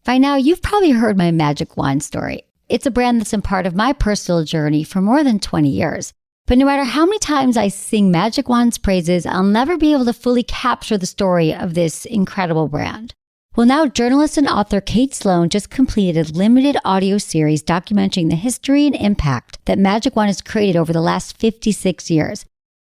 By now, you've probably heard my magic wand story. It's a brand that's been part of my personal journey for more than 20 years. But no matter how many times I sing Magic Wand's praises, I'll never be able to fully capture the story of this incredible brand. Well, now journalist and author Kate Sloan just completed a limited audio series documenting the history and impact that Magic Wand has created over the last 56 years.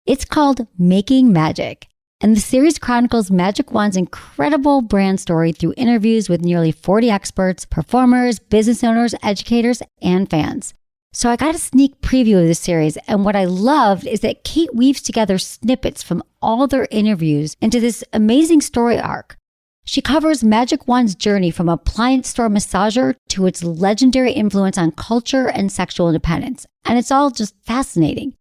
It's called Making Magic. And the series chronicles Magic Wand's incredible brand story through interviews with nearly 40 experts, performers, business owners, educators, and fans. So I got a sneak preview of this series, and what I loved is that Kate weaves together snippets from all their interviews into this amazing story arc. She covers Magic Wand's journey from appliance store massager to its legendary influence on culture and sexual independence, and it's all just fascinating.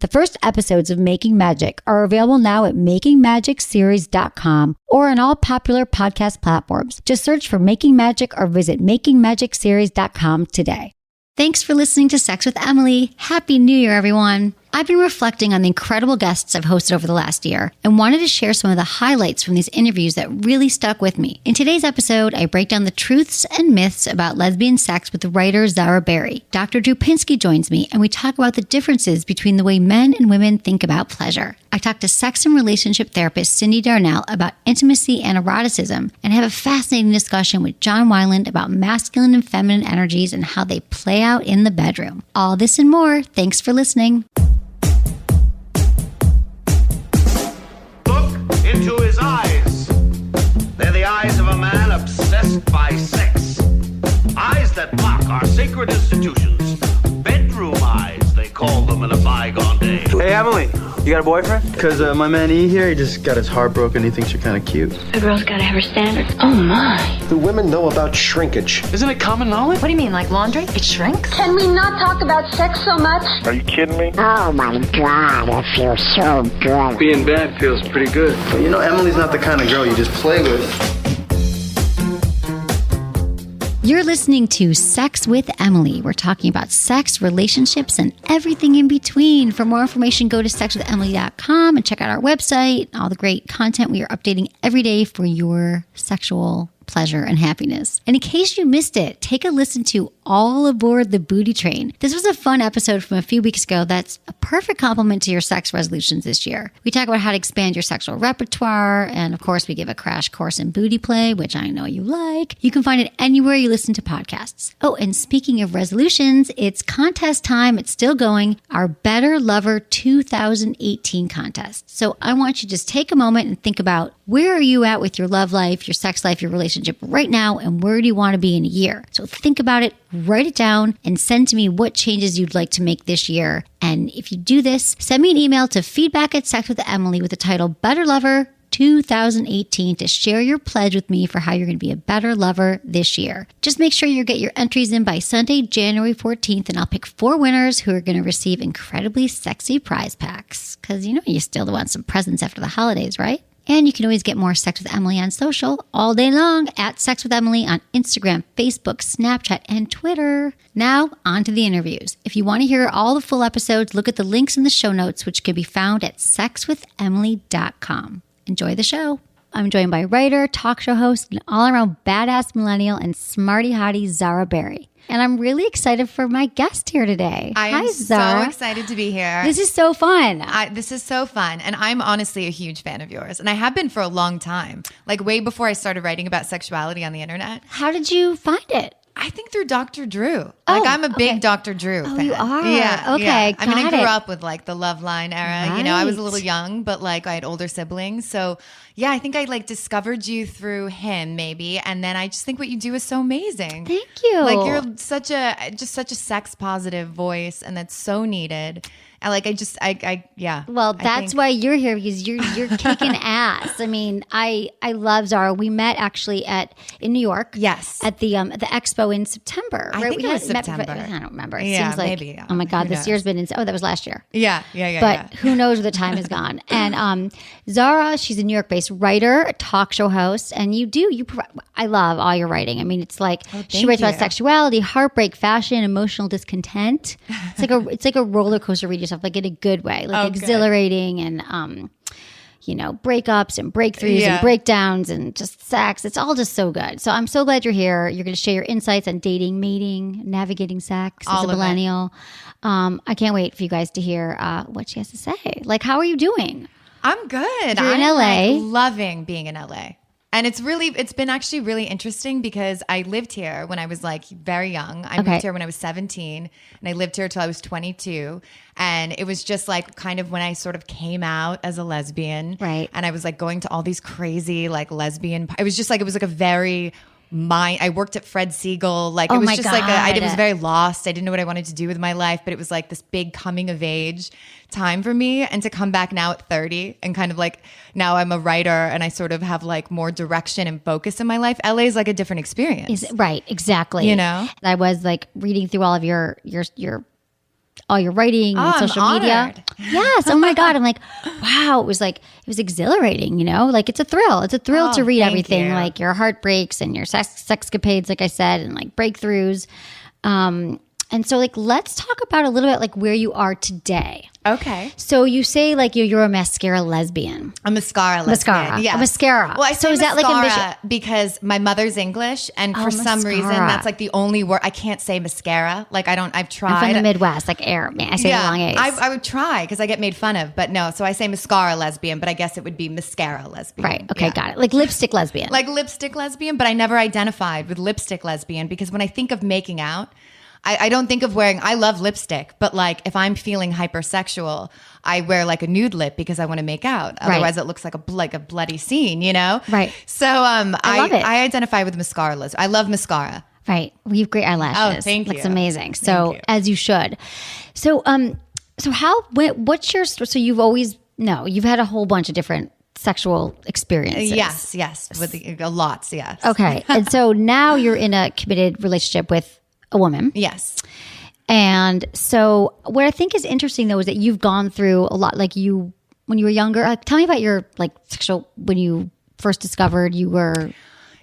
The first episodes of Making Magic are available now at makingmagicseries.com or on all popular podcast platforms. Just search for Making Magic or visit makingmagicseries.com today. Thanks for listening to Sex with Emily. Happy New Year, everyone. I've been reflecting on the incredible guests I've hosted over the last year and wanted to share some of the highlights from these interviews that really stuck with me. In today's episode, I break down the truths and myths about lesbian sex with the writer Zara Barrie. Dr. Drew Pinsky joins me, and we talk about the differences between the way men and women think about pleasure. I talk to sex and relationship therapist Cyndi Darnell about intimacy and eroticism, and have a fascinating discussion with John Wineland about masculine and feminine energies and how they play out in the bedroom. All this and more. Thanks for listening. Into his eyes. They're the eyes of a man obsessed by sex. Eyes that mock our sacred institutions. Bedroom eyes, they call them in a bygone day. Hey, Emily, you got a boyfriend? Because my man E here, he just got his heart broken. He thinks you're kind of cute. A girl's got to have her standards. Oh, my. Do women know about shrinkage? Isn't it common knowledge? What do you mean, like laundry? It shrinks? Can we not talk about sex so much? Are you kidding me? Oh my God, it feels so good. Being bad feels pretty good. But you know, Emily's not the kind of girl you just play with. You're listening to Sex with Emily. We're talking about sex, relationships, and everything in between. For more information, go to sexwithemily.com and check out our website, all the great content we are updating every day for your sexual pleasure and happiness. And in case you missed it, take a listen to All Aboard the Booty Train. This was a fun episode from a few weeks ago that's a perfect complement to your sex resolutions this year. We talk about how to expand your sexual repertoire, and of course we give a crash course in booty play, which I know you like. You can find it anywhere you listen to podcasts. Oh, and speaking of resolutions, it's contest time. It's still going. Our Better Lover 2018 contest. So I want you to just take a moment and think about, where are you at with your love life, your sex life, your relationship right now, and where do you want to be in a year? So think about it, write it down, and send to me what changes you'd like to make this year. And if you do this, send me an email to feedback@sexwithemily with the title Better Lover 2018 to share your pledge with me for how you're going to be a better lover this year. Just make sure you get your entries in by Sunday, January 14th, and I'll pick 4 winners who are going to receive incredibly sexy prize packs. Because you still want some presents after the holidays, right? And you can always get more Sex with Emily on social all day long at Sex with Emily on Instagram, Facebook, Snapchat, and Twitter. Now, on to the interviews. If you want to hear all the full episodes, look at the links in the show notes, which can be found at sexwithemily.com. Enjoy the show. I'm joined by writer, talk show host, and all-around badass millennial and smarty hottie Zara Barrie. And I'm really excited for my guest here today. Hi, Zara. So excited to be here. This is so fun. This is so fun. And I'm honestly a huge fan of yours. And I have been for a long time, like way before I started writing about sexuality on the internet. How did you find it? I think through Dr. Drew. Oh, I'm a big Dr. Drew fan. Oh, you are? Yeah. Okay, yeah. I mean, I grew it. up with like the Love Line era. Right. I was a little young, but like I had older siblings. So yeah, I think I like discovered you through him maybe. And then I just think what you do is so amazing. Thank you. Like you're such a sex positive voice, and that's so needed. And like yeah. Well, that's why you're here, because you're kicking ass. I mean, I love Zara. We met actually in New York. Yes. At the expo in September. I right? think it was September. I don't remember. It Yeah, seems like, maybe. oh my God, Who this knows? year's been that was last year. Yeah. But who knows where the time has gone. And Zara, she's a New York-based writer, a talk show host, and I love all your writing. I mean, it's like she writes about sexuality, heartbreak, fashion, emotional discontent. It's like a roller coaster read yourself, like in a good way, like exhilarating and breakups and breakthroughs and breakdowns and just sex. It's all just so good. So I'm so glad you're here. You're going to share your insights on dating, mating, navigating sex as a millennial. I can't wait for you guys to hear what she has to say. Like, how are you doing? I'm good. You're in LA. Loving being in LA. And it's been actually really interesting because I lived here when I was like very young. I moved here when I was 17 and I lived here till I was 22. And it was just like kind of when I sort of came out as a lesbian. Right. And I was like going to all these crazy like lesbian, it was like a very I worked at Fred Siegel. Like it was just like I was very lost. I didn't know what I wanted to do with my life, but it was like this big coming of age time for me. And to come back now at 30 and kind of like now I'm a writer and I sort of have like more direction and focus in my life. LA is like a different experience. Right, exactly. I was like reading through all of your writing and social media. Yes. Oh my God. I'm like, wow. It was exhilarating, like it's a thrill. It's a thrill to read everything, like your heartbreaks and your sexcapades, like I said, and like breakthroughs. And so like, let's talk about a little bit like where you are today. Okay. So you say like you're a mascara lesbian. A mascara lesbian. Yeah. A mascara. Well, I say is that like mascara because my mother's English and for some reason that's like the only word I can't say mascara. Like I've tried. I'm from the Midwest, like I say the long A's. I would try because I get made fun of, but no. So I say mascara lesbian, but I guess it would be mascara lesbian. Right. Okay. Got it. Like lipstick lesbian. Like lipstick lesbian, but I never identified with lipstick lesbian because when I think of making out, I don't think of I love lipstick, but like if I'm feeling hypersexual, I wear like a nude lip because I want to make out. Otherwise it looks like a bloody scene, Right. So I love it. I identify with mascara. I love mascara. Right. We have great eyelashes. Oh, thank you. Looks amazing. So as you should. So you've had a whole bunch of different sexual experiences. Yes. With lots, yes. Okay. And so now you're in a committed relationship with a woman. Yes. And so what I think is interesting though is that you've gone through a lot, like when you were younger. Tell me about your like sexual, when you first discovered you were.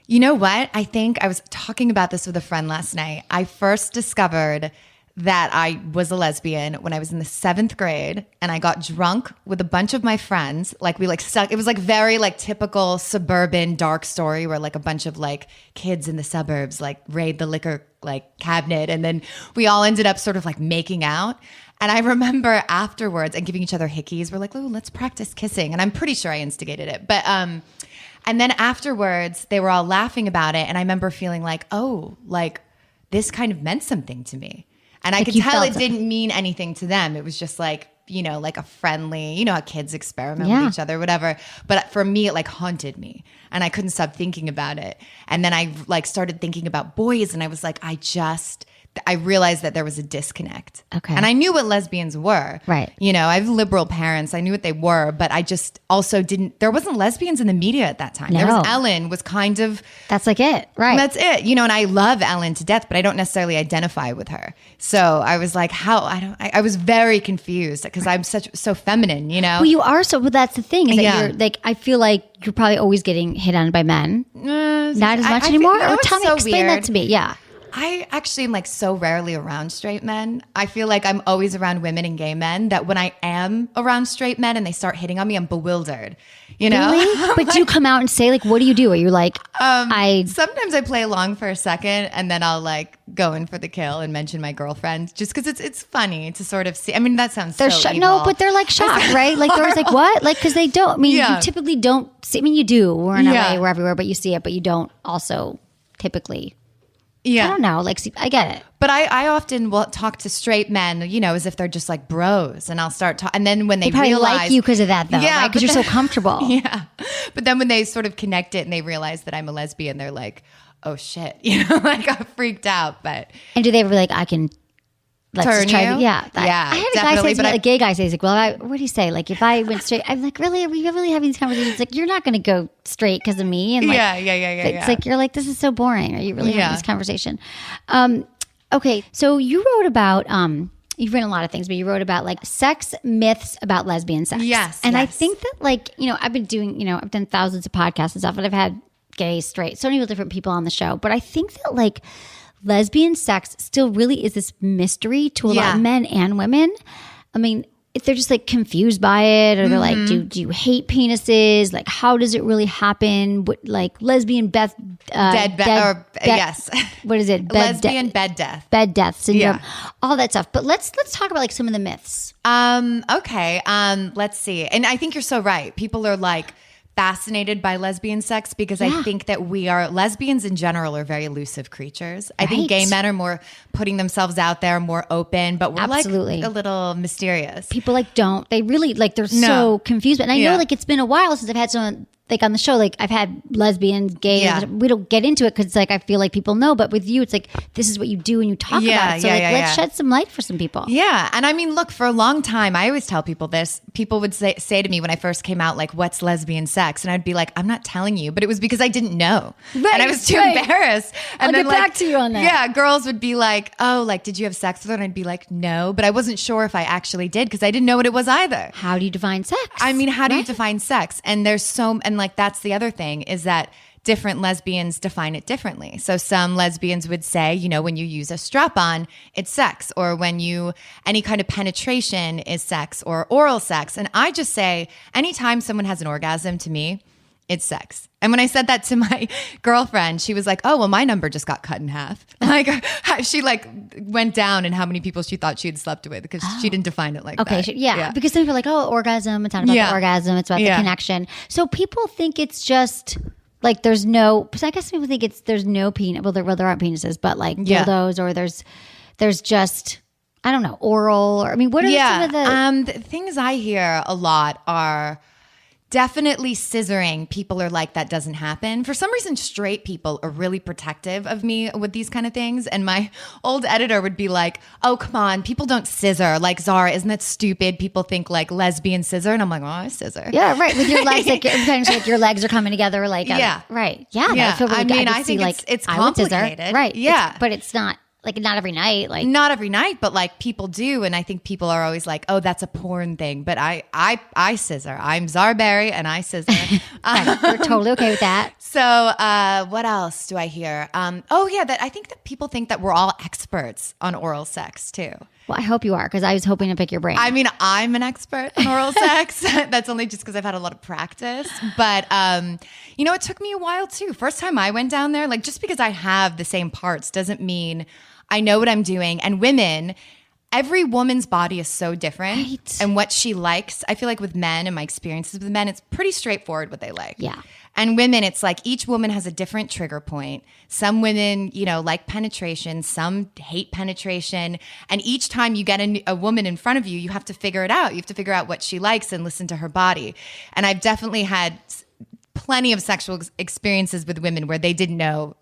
You know what? I think I was talking about this with a friend last night. I first discovered that I was a lesbian when I was in the 7th grade and I got drunk with a bunch of my friends. Like we like stuck, it was like very like typical suburban dark story where like a bunch of like kids in the suburbs like raid the liquor like cabinet. And then we all ended up sort of like making out. And I remember afterwards and giving each other hickeys. We're like, oh, let's practice kissing. And I'm pretty sure I instigated it. But, and then afterwards they were all laughing about it. And I remember feeling like, oh, like this kind of meant something to me. And I could tell it didn't mean anything to them. It was just like, like a friendly, how kids experiment with each other, whatever. But for me, it like haunted me and I couldn't stop thinking about it. And then I like started thinking about boys and I was like, I realized that there was a disconnect. Okay. And I knew what lesbians were. Right. I have liberal parents. I knew what they were, but I just also there wasn't lesbians in the media at that time. No. There was Ellen was kind of. That's like it. Right. That's it. And I love Ellen to death, but I don't necessarily identify with her. So I was like, I was very confused because I'm so feminine, Well, you are but that's the thing is that you're like, I feel like you're probably always getting hit on by men. Not as much anymore? Or explain that to me. Yeah. I actually am like so rarely around straight men. I feel like I'm always around women and gay men that when I am around straight men and they start hitting on me, I'm bewildered, Really? But do you come out and say like, what do you do? Are you like, sometimes I play along for a second and then I'll like go in for the kill and mention my girlfriend just because it's funny to sort of see. I mean, that sounds so evil. No, but they're like shocked, right? Like they're always like, what? Like, because they don't, you typically don't see, you do. We're in LA, we're everywhere, but you see it, but you don't also typically. Yeah. I don't know. Like, see, I get it. But I often will talk to straight men, as if they're just like bros. And I'll start talking. And then when they probably realize. like you because of that, though, right? Because you're so comfortable. Yeah. But then when they sort of connect it and they realize that I'm a lesbian, they're like, oh, shit. Like I'm freaked out. But. And do they ever be like, I can. Let's turn try you? Yeah. Yeah. I had a guy say to me, a gay guy says, like, well, what do you say? Like, if I went straight, I'm like, really? Are we really having these conversations? Like, you're not going to go straight because of me. And like, It's like, you're like, this is so boring. Are you really having this conversation? Okay. So you wrote about, you've written a lot of things, but you wrote about like sex myths about lesbian sex. Yes. And I think that like, I've been doing, I've done thousands of podcasts and stuff, and I've had gay, straight, so many different people on the show. But I think that like, lesbian sex still really is this mystery to a lot of men and women. I mean, if they're just like confused by it, or they're like, do you hate penises? Like, how does it really happen? What, like lesbian Beth, yes. What is it? Lesbian bed death. Bed death syndrome, Yeah. all that stuff. But let's talk about like some of the myths. Okay. Let's see. And I think you're so right. People are like fascinated by lesbian sex because I think that lesbians in general are very elusive creatures. I think gay men are more putting themselves out there, more open, but we're like a little mysterious. People like they really like, they're so confused. And I know like it's been a while since I've had someone like on the show, like I've had lesbians, gay, we don't get into it because like I feel like people know, but with you it's like this is what you do and you talk about it. So let's shed some light for some people. Yeah. And I mean, look, for a long time I always tell people this. People would say to me when I first came out, like, what's lesbian sex? And I'd be like, I'm not telling you, but it was because I didn't know. Right, and I was too embarrassed. And I'll get back to you on that. Yeah, girls would be like, oh, like, did you have sex with her? And I'd be like, no, but I wasn't sure if I actually did because I didn't know what it was either. How do you define sex? I mean, how do you define sex? And and like, that's the other thing is that different lesbians define it differently. So some lesbians would say, you know, when you use a strap-on, it's sex, or when any kind of penetration is sex, or oral sex. And I just say, anytime someone has an orgasm, to me, it's sex. And when I said that to my girlfriend, she was like, oh, well, my number just got cut in half. Like, she like went down in how many people she thought she had slept with because she didn't define it like that. Okay, because some people are like, oh, orgasm, it's not about the orgasm, it's about the connection. So people think it's just like there's no, so I guess people think there's no penis. Well, there aren't penises, but like dildos, or there's just, I don't know, oral, or I mean, what are some of the things I hear a lot are definitely scissoring. People are like, that doesn't happen. For some reason, straight people are really protective of me with these kind of things. And my old editor would be like, oh, come on, people don't scissor. Like, Zara, isn't that stupid? People think like lesbian scissor. And I'm like, oh, I scissor. Yeah, right. With your legs, like like your legs are coming together. Like, right. Yeah. I feel really good. I think it's complicated. Right. Yeah. But it's not. Like, not every night. Like, not every night, but like people do. And I think people are always like, oh, that's a porn thing. But I scissor. I'm Zara Barrie and I scissor. We're totally okay with that. So what else do I hear? That I think that people think that we're all experts on oral sex too. Well, I hope you are, because I was hoping to pick your brain. I mean, I'm an expert on oral sex. That's only just because I've had a lot of practice. But, it took me a while too. First time I went down there, like, just because I have the same parts doesn't mean I know what I'm doing. And women, every woman's body is so different. Right. And what she likes, I feel like with men and my experiences with men, it's pretty straightforward what they like. Yeah. And women, it's like each woman has a different trigger point. Some women, like penetration. Some hate penetration. And each time you get a woman in front of you, you have to figure it out. You have to figure out what she likes and listen to her body. And I've definitely had plenty of sexual experiences with women where they didn't know,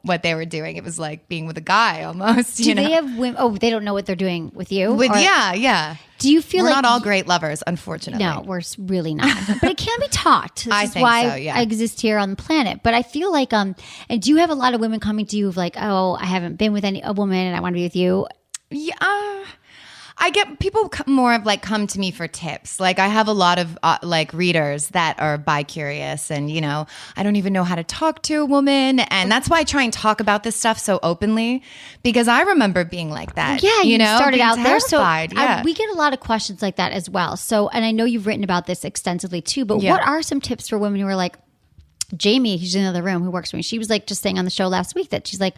what they were doing. It was like being with a guy almost. Do they have women? Oh, they don't know what they're doing with you? Yeah. Do you feel we're like not all great lovers, unfortunately? No, we're really not. But it can be taught. This is why I exist here on the planet. But I feel like, and do you have a lot of women coming to you of like, oh, I haven't been with a woman and I want to be with you? Yeah. I get people more of like come to me for tips. Like I have a lot of like readers that are bi-curious and, I don't even know how to talk to a woman. And that's why I try and talk about this stuff so openly, because I remember being like that. Yeah, you started out there. So we get a lot of questions like that as well. So, and I know you've written about this extensively too, but what are some tips for women who are like, Jamie, who's in another room, who works for me, she was like just saying on the show last week that she's like,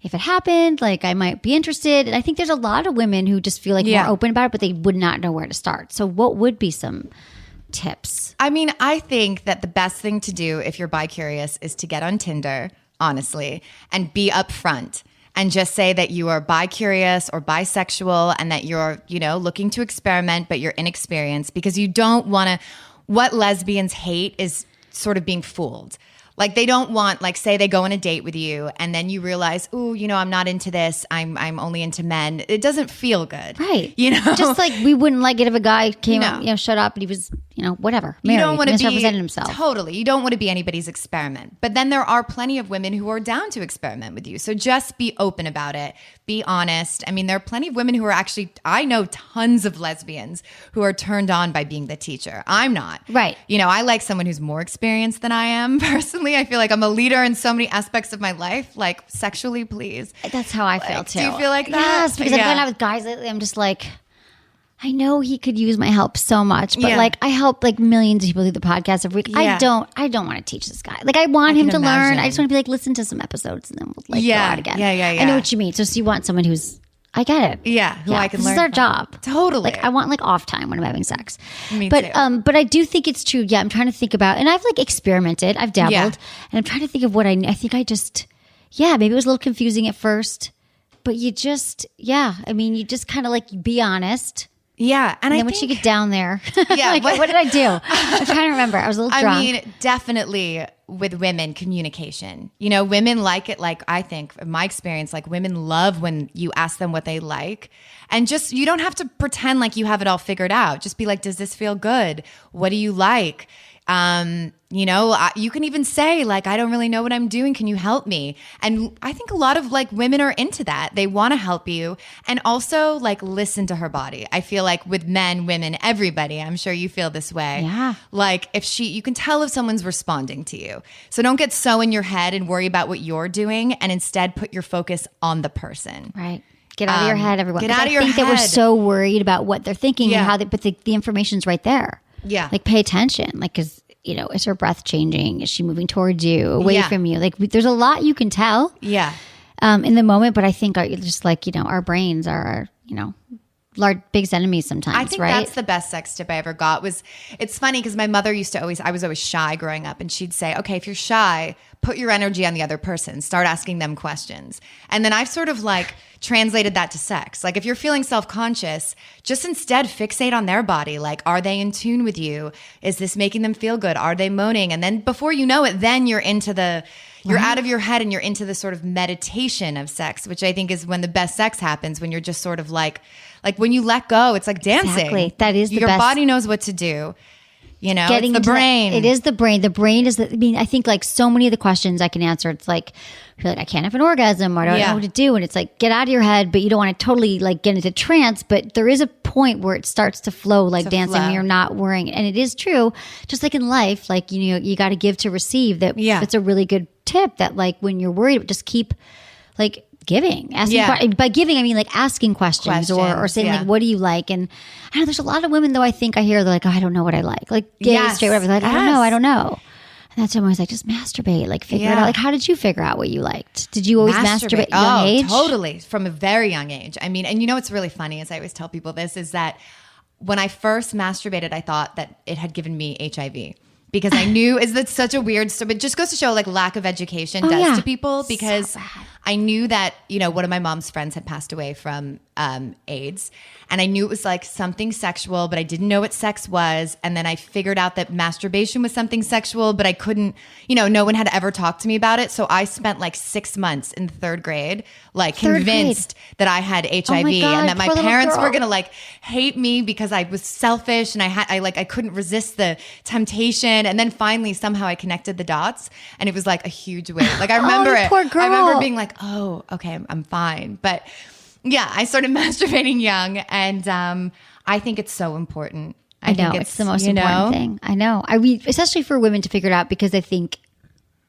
if it happened, like I might be interested. And I think there's a lot of women who just feel like more open about it, but they would not know where to start. So what would be some tips? I mean, I think that the best thing to do if you're bi-curious is to get on Tinder, honestly, and be upfront and just say that you are bi-curious or bisexual and that you're, looking to experiment, but you're inexperienced, because you don't want to, what lesbians hate is sort of being fooled. Like they don't want, like say they go on a date with you and then you realize, ooh, I'm not into this. I'm only into men. It doesn't feel good. Right. Just like we wouldn't like it if a guy came up, shut up and he was, whatever. Married, you don't want to misrepresented himself. Totally. You don't want to be anybody's experiment. But then there are plenty of women who are down to experiment with you. So just be open about it. Be honest. I mean, there are plenty of women who are actually, I know tons of lesbians who are turned on by being the teacher. I'm not. Right. I like someone who's more experienced than I am personally. I feel like I'm a leader in so many aspects of my life, like sexually, please. That's how I feel too. Do you feel like that? Yes, because I've gone out with guys lately. I'm just like, I know he could use my help so much, but like I help like millions of people do the podcast every week. Yeah. I don't want to teach this guy. Like I want him to imagine. learn. I just want to be like, listen to some episodes and then we'll like go out again. Yeah. I know what you mean. So you want someone who's, I get it. Yeah, who I can this learn is our from. job. Totally. Like I want like off time when I'm having sex. Me but too. But I do think it's true. Yeah, I'm trying to think about, and I've like experimented. I've dabbled, and I'm trying to think of what I think I just, maybe it was a little confusing at first, but you just, I mean, you just kind of like be honest. Yeah, and I then think once you get down there, Yeah, like, what did I do? I'm trying to remember. I was a little drunk. I mean, definitely with women, communication. You know, women like it. Like I think, in my experience, like women love when you ask them what they like, and just you don't have to pretend like you have it all figured out. Just be like, does this feel good? What do you like? You know, you can even say like, I don't really know what I'm doing. Can you help me? And I think a lot of like women are into that. They want to help you and also like listen to her body. I feel like with men, women, everybody, I'm sure you feel this way. Yeah. Like you can tell if someone's responding to you. So don't get so in your head and worry about what you're doing and instead put your focus on the person. Right. Get out of your head, everyone. Get out of your I think that we're head. so worried about what they're thinking and how they, but the information's right there. Yeah. Like pay attention. Like, cause you know, is her breath changing? Is she moving towards you, away from you? Like there's a lot you can tell. Yeah. In the moment, but I think just like, you know, our brains are, you know, large, biggest enemies sometimes, I think right? that's the best sex tip I ever got it's funny because my mother used to I was always shy growing up and she'd say, okay, if you're shy, put your energy on the other person, start asking them questions. And then I've sort of like translated that to sex. Like if you're feeling self-conscious, just instead fixate on their body. Like, are they in tune with you? Is this making them feel good? Are they moaning? And then before you know it, then you're into you're out of your head and you're into the sort of meditation of sex, which I think is when the best sex happens, when you're just sort of like when you let go, it's like dancing. Exactly. That is the your best. body knows what to do. You know, Getting it's the into brain. It is the brain. The brain is I mean, I think like so many of the questions I can answer, it's like, I feel like I can't have an orgasm or I don't know what to do. And it's like, get out of your head, but you don't want to totally like get into trance. But there is a point where it starts to flow like dancing and you're not worrying. And it is true, just like in life, like, you know, you got to give to receive. It's a really good tip that like when you're worried, just keep like giving, asking. By giving, I mean like asking questions or saying like, what do you like? And I know there's a lot of women though, I think I hear they're like, oh, I don't know what I like gay, straight, whatever. Like, I don't know. And that's when I was like, just masturbate, like figure it out. Like, how did you figure out what you liked? Did you always masturbate at a young age? Totally. From a very young age. I mean, and you know what's really funny is I always tell people this is that when I first masturbated, I thought that it had given me HIV. Because I knew, is that such a weird story? But just goes to show like lack of education does to people. Because I knew that, you know, one of my mom's friends had passed away from AIDS. And I knew it was like something sexual, but I didn't know what sex was. And then I figured out that masturbation was something sexual, but I couldn't, you know, no one had ever talked to me about it. So I spent like 6 months in third grade, like convinced that I had HIV and that my parents were going to like hate me because I was selfish and I couldn't resist the temptation. And then finally somehow I connected the dots and it was like a huge wave. Like I remember it. Poor girl. I remember being like, oh, okay, I'm fine. But yeah, I started masturbating young, and I think it's so important. I know it's the most important thing. I know. I mean, especially for women to figure it out because I think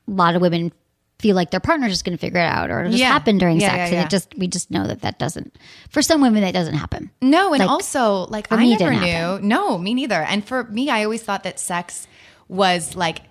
a lot of women feel like their partner's just going to figure it out or it'll just happen during sex, and we just know that doesn't. For some women, that doesn't happen. No, and like, also like I never knew. No, me neither. And for me, I always thought that sex was like,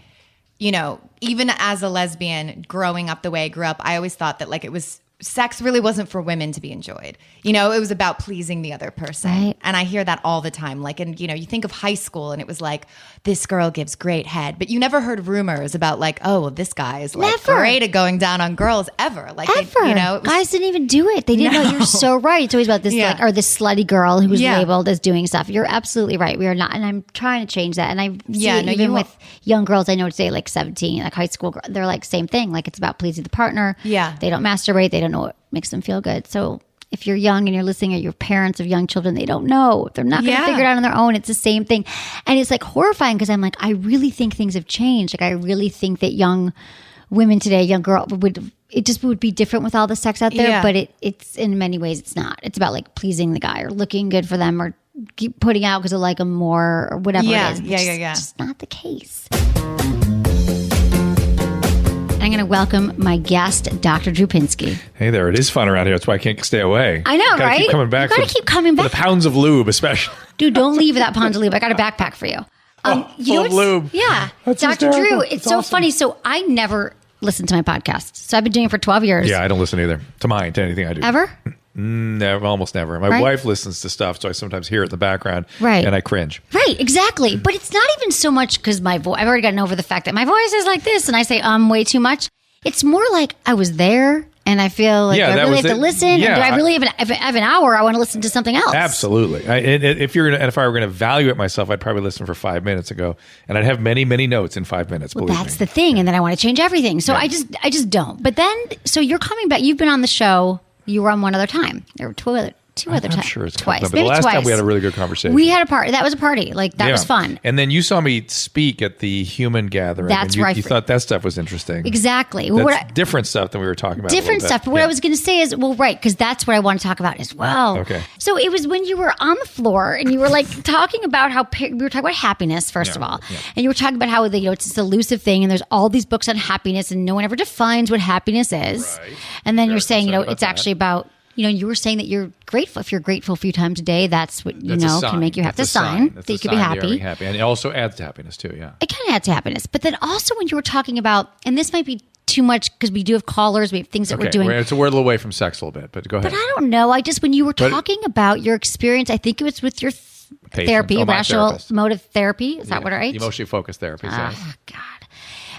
you know, even as a lesbian growing up the way I grew up, I always thought that like it was. Sex really wasn't for women to be enjoyed. You know, it was about pleasing the other person. Right. And I hear that all the time. Like, and you know, you think of high school and it was like, this girl gives great head. But you never heard rumors about like, oh, well, this guy is like great at going down on girls ever. Like, you know, guys didn't even do it. They didn't know. You're so right. It's always about this like, or this slutty girl who's labeled as doing stuff. You're absolutely right. We are not. And I'm trying to change that. And I see it even with young girls I know today, like 17, like high school girls, they're like same thing. Like it's about pleasing the partner. Yeah. They don't masturbate. They don't know what makes them feel good. So if you're young and you're listening or you're parents of young children, they don't know. They're not going to figure it out on their own. It's the same thing. And it's like horrifying because I'm like, I really think things have changed. Like I really think that young women today, young girl would be different with all the sex out there. But it's in many ways, it's not. It's about like pleasing the guy or looking good for them or keep putting out because I like them more or whatever it is. It's just not the case. I'm going to welcome my guest, Dr. Drew Pinsky. Hey there, it is fun around here. That's why I can't stay away. I know, Gotta right? Keep coming back. You gotta keep coming back. For the pounds of lube, especially. Dude, don't leave without pounds of lube. I got a backpack for you. Full of lube. Yeah. That's Dr. Drew, hysterical. it's so awesome. funny. So I never listened to my podcast. So I've been doing it for 12 years. Yeah, I don't listen either. To anything I do. Ever? Never, almost never. My Right? wife listens to stuff, so I sometimes hear it in the background. Right. And I cringe. Right, exactly. But it's not even so much because my voice, I've already gotten over the fact that my voice is like this and I say way too much. It's more like I was there and I feel like Yeah, I that really was have to it. listen. Yeah, And do I really if I have an hour, I want to listen to something else. Absolutely. If I were going to evaluate myself, I'd probably listen for 5 minutes ago, and I'd have many, many notes in 5 minutes. Well, believe that's me. the thing. And then I want to change everything. So Yeah. I just don't. But then, so you're coming back. You've been on the show. You were on one other time. There were two other times. I'm sure it's twice. but Maybe the last twice. time we had a really good conversation. We had a party. That was a party. Like that was fun. And then you saw me speak at the human gathering. That's and right. You thought that stuff was interesting. Exactly. That's different stuff than we were talking about. Different stuff. But what I was going to say is, well, right, because that's what I want to talk about as well. Okay. So it was when you were on the floor and you were like talking about how we were talking about happiness first of all, and you were talking about how it's this elusive thing, and there's all these books on happiness, and no one ever defines what happiness is. Right. And then Very you're saying, concerned about it's that. actually about. You were saying that you're grateful. If you're grateful a few times a day, that's what That's a sign. can make you happy. That's The a sign That's that a you can be sign you're happy. happy. And it also adds to happiness too, yeah. It kind of adds to happiness. But then also when you were talking about, and this might be too much because we do have callers, we have things that we're doing. We're a little away from sex a little bit, but go ahead. But I don't know. When you were talking about your experience, I think it was with your Patient. therapy, Oh, my rational therapist. motive therapy. Is that what right? Emotionally focused therapy. Oh, God.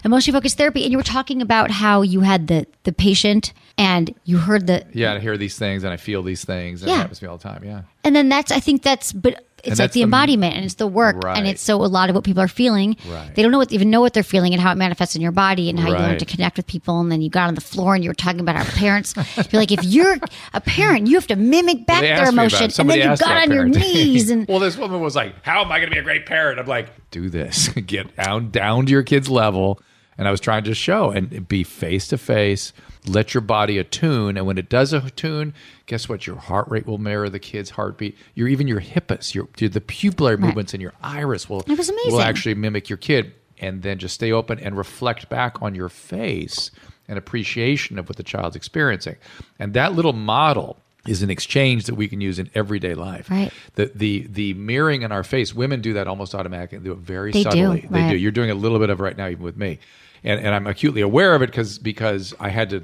Emotionally focused therapy. And you were talking about how you had the patient and you heard Yeah, I hear these things and I feel these things. And Yeah. it happens to me all the time, yeah. and then but it's like that's the the- embodiment and it's the work. Right. And it's so a lot of what people are feeling. Right. They don't even know what they're feeling and how it manifests in your body and how you learn Right. to connect with people. And then you got on the floor and you were talking about how parents, you're like, if you're a parent, you have to mimic back They their asked me about emotion. it. And Somebody then you asked got about on your parenting. knees and Well, this woman was like, how am I going to be a great parent? I'm like, do this. Get down to your kid's level. And I was trying to show and be face to face, let your body attune. And when it does attune, guess what? Your heart rate will mirror the kid's heartbeat. Even your hippus, the pupillary movements in your iris will It was amazing. will actually mimic your kid. And then just stay open and reflect back on your face an appreciation of what the child's experiencing. And that little model is an exchange that we can use in everyday life. Right. The mirroring in our face, women do that almost automatically. They do it very They do, subtly. They right. do. You're doing a little bit of it right now, even with me. And I'm acutely aware of it because I had to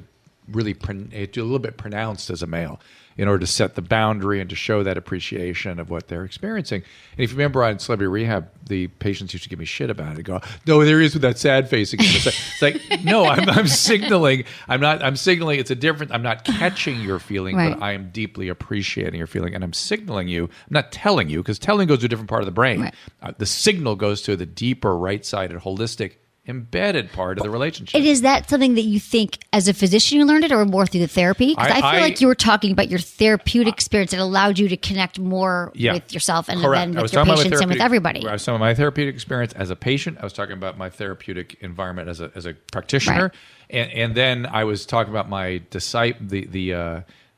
really do a little bit pronounced as a male in order to set the boundary and to show that appreciation of what they're experiencing. And if you remember on Celebrity Rehab, the patients used to give me shit about it. They go, no, there he is with that sad face again. It's like no, I'm signaling. I'm signaling it's a different, I'm not catching your feeling, Right. but I am deeply appreciating your feeling. And I'm signaling you, I'm not telling you, because telling goes to a different part of the brain. Right. The signal goes to the deeper, right-sided, holistic, embedded part of the relationship. Is that something that you think as a physician you learned it or more through the therapy? Because I feel like you were talking about your therapeutic experience that allowed you to connect more with yourself and Correct. then I with was your talking about my patients and with therapeutic- everybody. I was talking about my therapeutic experience as a patient. I was talking about my therapeutic environment as a practitioner, and then I was talking about my disciple.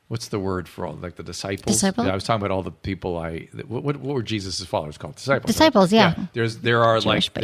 What's the word for all the disciples? Disciple? Yeah, I was talking about all the people what were Jesus' followers called? Disciples. Disciples, yeah. There's but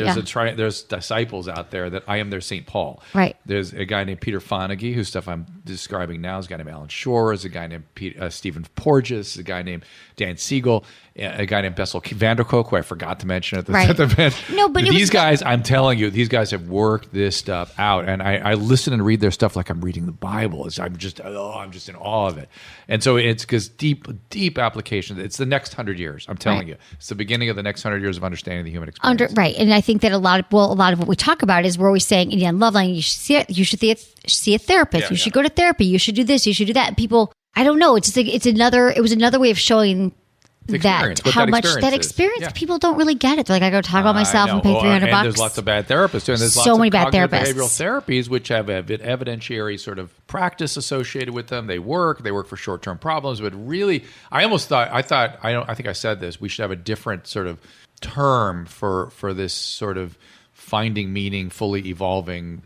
there's disciples out there that I am their St. Paul. Right. There's a guy named Peter Fonagy, whose stuff I'm describing now. There's a guy named Alan Shore. There's a guy named Stephen Porges. A guy named Dan Siegel. A guy named Bessel van der Kolk, who I forgot to mention at the event. No, but these guys, I'm telling you, these guys have worked this stuff out, and I listen and read their stuff like I'm reading the Bible. I'm just in awe of it. And so it's because deep applications. It's the next 100 years. I'm telling you, it's the beginning of the next 100 years of understanding the human experience. Right. And I think that a lot of what we talk about is we're always saying, in Love Line, you should see a therapist. You should go to therapy. You should do this. You should do that. And people, I don't know. It was another way of showing how much that experience people don't really get it. They're like, I go talk about myself and pay $300. And there's lots of bad therapists too. And there's So lots many of bad cognitive therapists. behavioral therapies which have evidentiary sort of practice associated with them. They work for short-term problems, but really I think I said this, we should have a different sort of term for this sort of finding meaning, fully evolving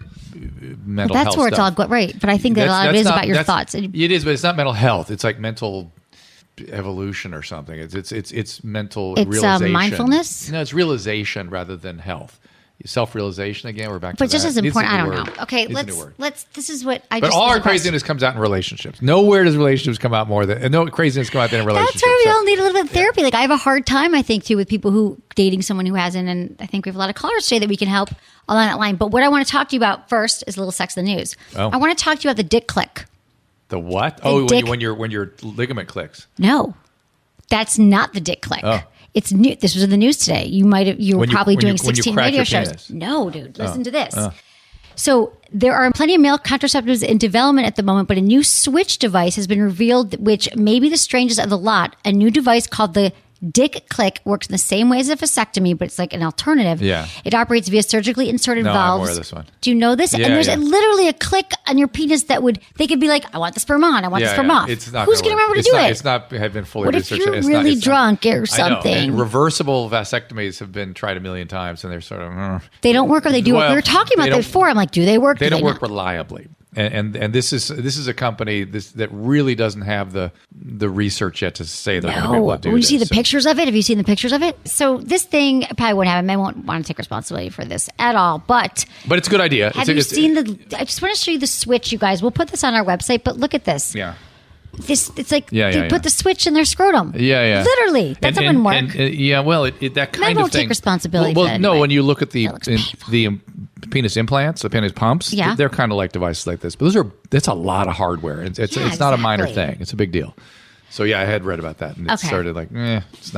mental health That's where it's all stuff. right. But I think that a lot of it is about your thoughts. It is, but it's not mental health. It's like mental evolution or something. It's mental realization. Mindfulness? No, it's realization rather than health. self-realization again. We're back to But just that. as Needs a important, I new don't word. know. Okay, Needs a new word. let's. This is what I. But just all our this is a question. craziness comes out in relationships. Nowhere does relationships come out more than, and no craziness come out than in relationships. That's where we So- all need a little bit of therapy. Like I have a hard time, I think, too, with people who dating someone who hasn't, and I think we have a lot of callers today that we can help along that line. But what I want to talk to you about first is a little sex in the news. Oh. I want to talk to you about the dick click. The what? dick- When your ligament clicks. No, that's not the dick click. Oh. It's new. This was in the news today. You were When you- probably when doing you- when you 16 crack radio your shows. penis. No, dude, listen to this. So there are plenty of male contraceptives in development at the moment, but a new switch device has been revealed, which may be the strangest of the lot. A new device called the Dick Click works in the same way as a vasectomy, but it's like an alternative. Yeah. It operates via surgically inserted No, I'm valves. aware of this one. Do you know this? Yeah, and there's yeah. literally a click on your penis that they could be like, I want the sperm on, I want the sperm off. It's not Who's going going to remember to do it? It's not had been fully What if researched. you're It's really it's drunk or I know. something? And reversible vasectomies have been tried a million times, and they're sort of They don't work or they do work. Well, We were talking about they that don't- before. I'm like, do they work? they Do don't work not? reliably. And this is a company that really doesn't have the research yet to say they're going to be able No. to do Will you this. see the So- pictures of it? Have you seen the pictures of it? So this thing probably won't happen. Men won't want to take responsibility for this at all. But But it's a good idea. have you seen the? I just want to show you the switch, you guys. We'll put this on our website. But look at this. Yeah. It's like Yeah, they yeah, put yeah. the switch in their scrotum. Yeah. Literally, that doesn't work. Yeah, well, that kind Men of won't thing. take responsibility Well, for that no, anyway. when you look at the That looks painful. penis implants, the penis pumps, Yeah. they're kind of like devices like this. But that's a lot of hardware. It's Yeah, not a minor exactly. thing. It's a big deal. So yeah, I had read about that, and it Okay. started like, it's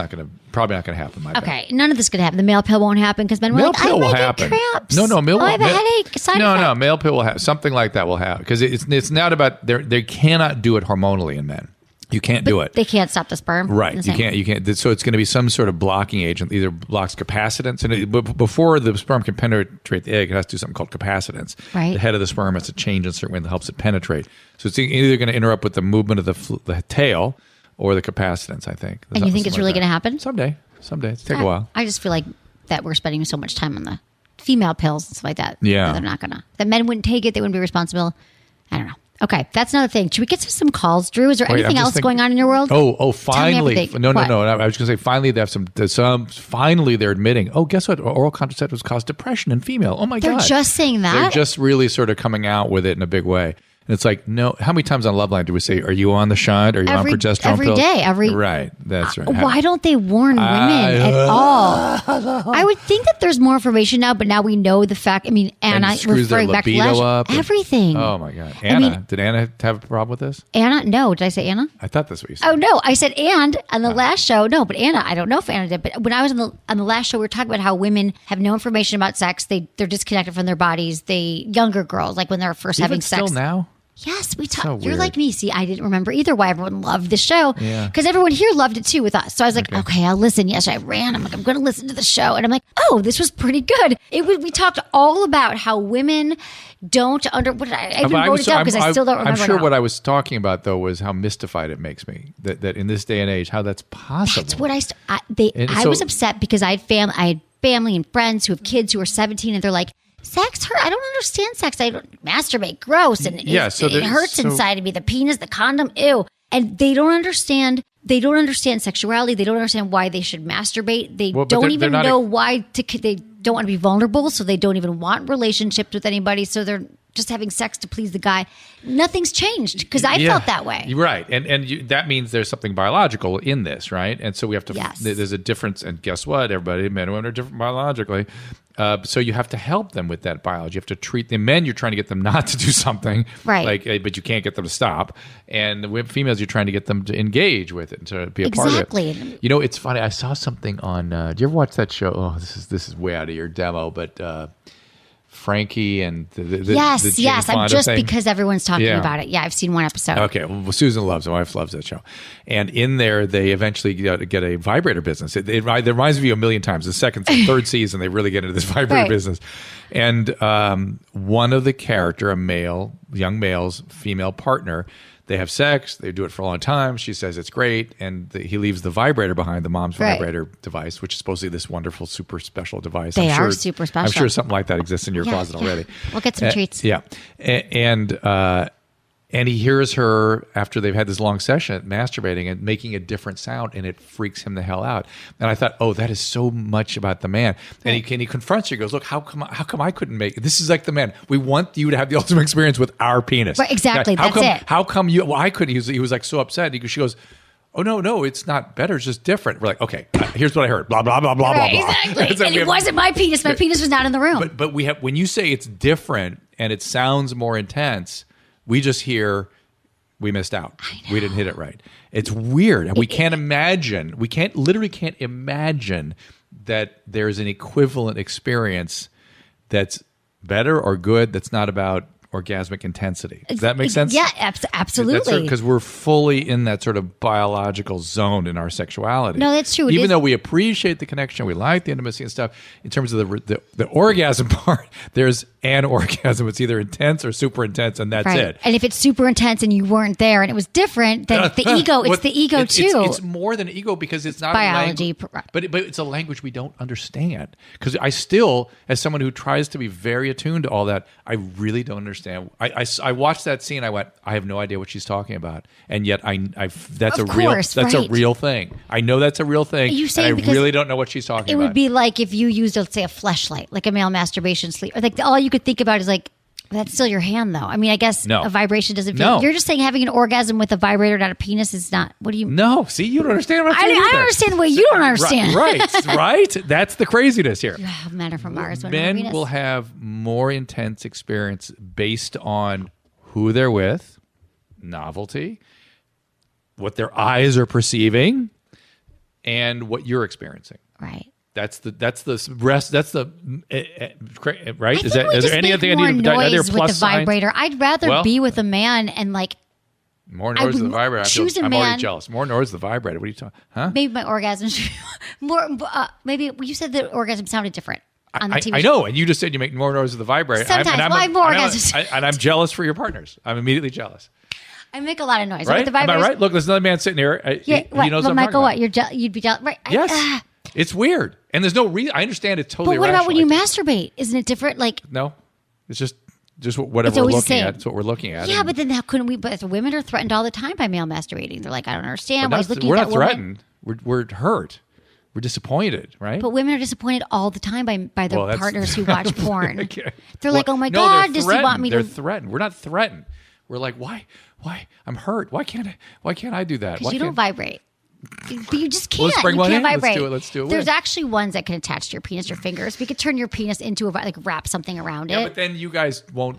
probably not going to happen. My bad. Okay, none of this could happen. The male pill won't happen because men were Male like, pill I will might get happen. cramps. No, male. Oh, I have a male- headache. Side No, effect. male pill will have something like that. Will have because it's not about they cannot do it hormonally in men. You can't do it. They can't stop the sperm. Right. in the You same way. can't. So it's going to be some sort of blocking agent, either blocks capacitance. And before the sperm can penetrate the egg, it has to do something called capacitance. Right. The head of the sperm has to change in a certain way that helps it penetrate. So it's either going to interrupt with the movement of the tail or the capacitance, I think. And you think it's really going to happen? Someday. It's take a while. I just feel like that we're spending so much time on the female pills and stuff like that. Yeah. They're not going to. That men wouldn't take it. They wouldn't be responsible. I don't know. Okay, that's another thing. Should we get to some calls, Drew? Is there Wait, I'm anything just else thinking- going on in your world? Oh, finally. everything. No. What? I was going to say, finally, they have finally, they're admitting, guess what? Oral contraceptives cause depression in female. Oh, my They're God. just saying that? They're just really sort of coming out with it in a big way. And it's like, no, how many times on Loveline do we say, are you on the shot? Are you on progesterone every pills? day, Right, that's right. Why don't they warn women at all? I would think that there's more information now, but now we know the fact. I mean, And Anna it screws their referring back to libido last, up. and- everything. Oh, my God. Anna, mean- did Anna have a problem with this? Anna, no. Did I say Anna? I thought that's what you said. Oh no, I said and on the last show. No, but Anna, I don't know if Anna did. But when I was on the last show, we were talking about how women have no information about sex. They're disconnected from their bodies. Younger girls, like when they're first having Even sex. still now? Yes, we talked. So You're weird. like me. See, I didn't remember either why everyone loved the show. Yeah. Because everyone here loved it too with us. So I was like, okay, I'll listen. Yes, I ran. I'm like, I'm going to listen to the show. And I'm like, oh, this was pretty good. We talked all about how women don't I even wrote it down because I still don't remember. I'm sure now. what I was talking about, though, was how mystified it makes me that in this day and age, how that's possible. That's what And I so- was upset because I had family and friends who have kids who are 17 and they're like, sex hurt. I don't understand sex. I don't masturbate. Gross. And Yeah, so it hurts inside of me. The penis, the condom, ew. And they don't understand. They don't understand sexuality. They don't understand why they should masturbate. They Well, but don't they're even not know why they don't want to be vulnerable. So they don't even want relationships with anybody. So they're just having sex to please the guy. Nothing's changed because I felt that way. You're right. And that means there's something biological in this, right? And so we have to, Yes. there's a difference. And guess what? Everybody, men and women are different biologically. So you have to help them with that biology. You have to treat the men. You're trying to get them not to do something, Right. but you can't get them to stop. And the females, you're trying to get them to engage with it and to be a part of Exactly. it. You know, it's funny. I saw something on. Do you ever watch that show? Oh, this is way out of your demo, but Frankie and the Yes. Jane I'm Fonda just thing. because everyone's talking Yeah. about it. Yeah, I've seen one episode. Okay, well, Susan loves it. My wife loves that show. And in there, they eventually get a vibrator business. It reminds me of a million times. The second and third season, they really get into this vibrator Right. business. And one of the character, young male's female partner, they have sex. They do it for a long time. She says it's great. And he leaves the vibrator behind, the mom's Right. vibrator device, which is supposedly this wonderful, super special device. They are super special. I'm sure something like that exists in your Yeah, closet yeah. already. We'll get some treats. Yeah. And And he hears her after they've had this long session masturbating and making a different sound, and it freaks him the hell out. And I thought, oh, that is so much about the man. And he confronts her. He goes, look, how come I couldn't make it? This is like the man. We want you to have the ultimate experience with our penis. Right, exactly. Now, That's it. How come you? Well, I couldn't. He was like so upset. She goes, oh no, it's not better. It's just different. We're like, okay, here's what I heard. Blah blah blah blah Right, blah blah. exactly. And it wasn't my penis. My penis was not in the room. But we have, when you say it's different and it sounds more intense, we just hear we missed out. We didn't hit it right. It's weird. And we literally can't imagine that there's an equivalent experience that's better or good that's not about orgasmic intensity. Does that make sense? Yeah, absolutely. Because we're fully in that sort of biological zone in our sexuality. No, that's true. Even though we appreciate the connection, we like the intimacy and stuff, in terms of the orgasm part, there's an orgasm. It's either intense or super intense, and that's it. And if it's super intense and you weren't there and it was different, then the ego, it's the ego too. It's more than ego because it's not biology. But it's a language we don't understand. Because I still, as someone who tries to be very attuned to all that, I really don't understand. I watched that scene. I went, I have no idea what she's talking about, and yet that's a real thing. I know that's a real thing. And I really don't know what she's talking about. It would be like if you used, let's say, a fleshlight, like a male masturbation sleeve. Or like all you could think about is like, that's still your hand, though. I mean, I guess a vibration doesn't feel. No. You're just saying having an orgasm with a vibrator, not a penis, is not. What do you? No, see, you don't understand what I'm saying. I don't understand the way you don't understand. Right. That's the craziness here. Men are from Mars. Men will have more intense experience based on who they're with, novelty, what their eyes are perceiving, and what you're experiencing. Right. That's the rest. That's the right. Is there any other noise with the signs? vibrator? I'd rather be with a man and like more noise with the vibrator. I'm man. already jealous. More noise with the vibrator. What are you talking? Huh? Maybe my orgasm. Maybe you said the orgasm sounded different on the TV. I know, and you just said you make more noise with the vibrator. Sometimes I have more orgasms, and I'm jealous for your partners. I'm immediately jealous. I make a lot of noise. Right? With the Am I right? Look, there's another man sitting here. Yeah, he knows what I'm Michael, talking what? You'd be jealous, right? Yes. It's weird. And there's no reason. I understand it's totally But what about when irrational. you masturbate? Isn't it different? Like No. It's just whatever we're looking at. It's what we're looking at. Yeah, but then how couldn't we? But women are threatened all the time by male masturbating. They're like, I don't understand. We're why he's looking at that not threatened. We're hurt. We're disappointed, right? But women are disappointed all the time by their partners who watch porn. Okay. They're like, oh my God, does he want me to? They're threatened. We're not threatened. We're like, why? I'm hurt. Why can't I do that? Because you don't vibrate. But you just can't. Let's bring you one can't in. vibrate. Let's do it. There's actually ones that can attach to your penis, your fingers. We could turn your penis into wrap something around it. But then you guys won't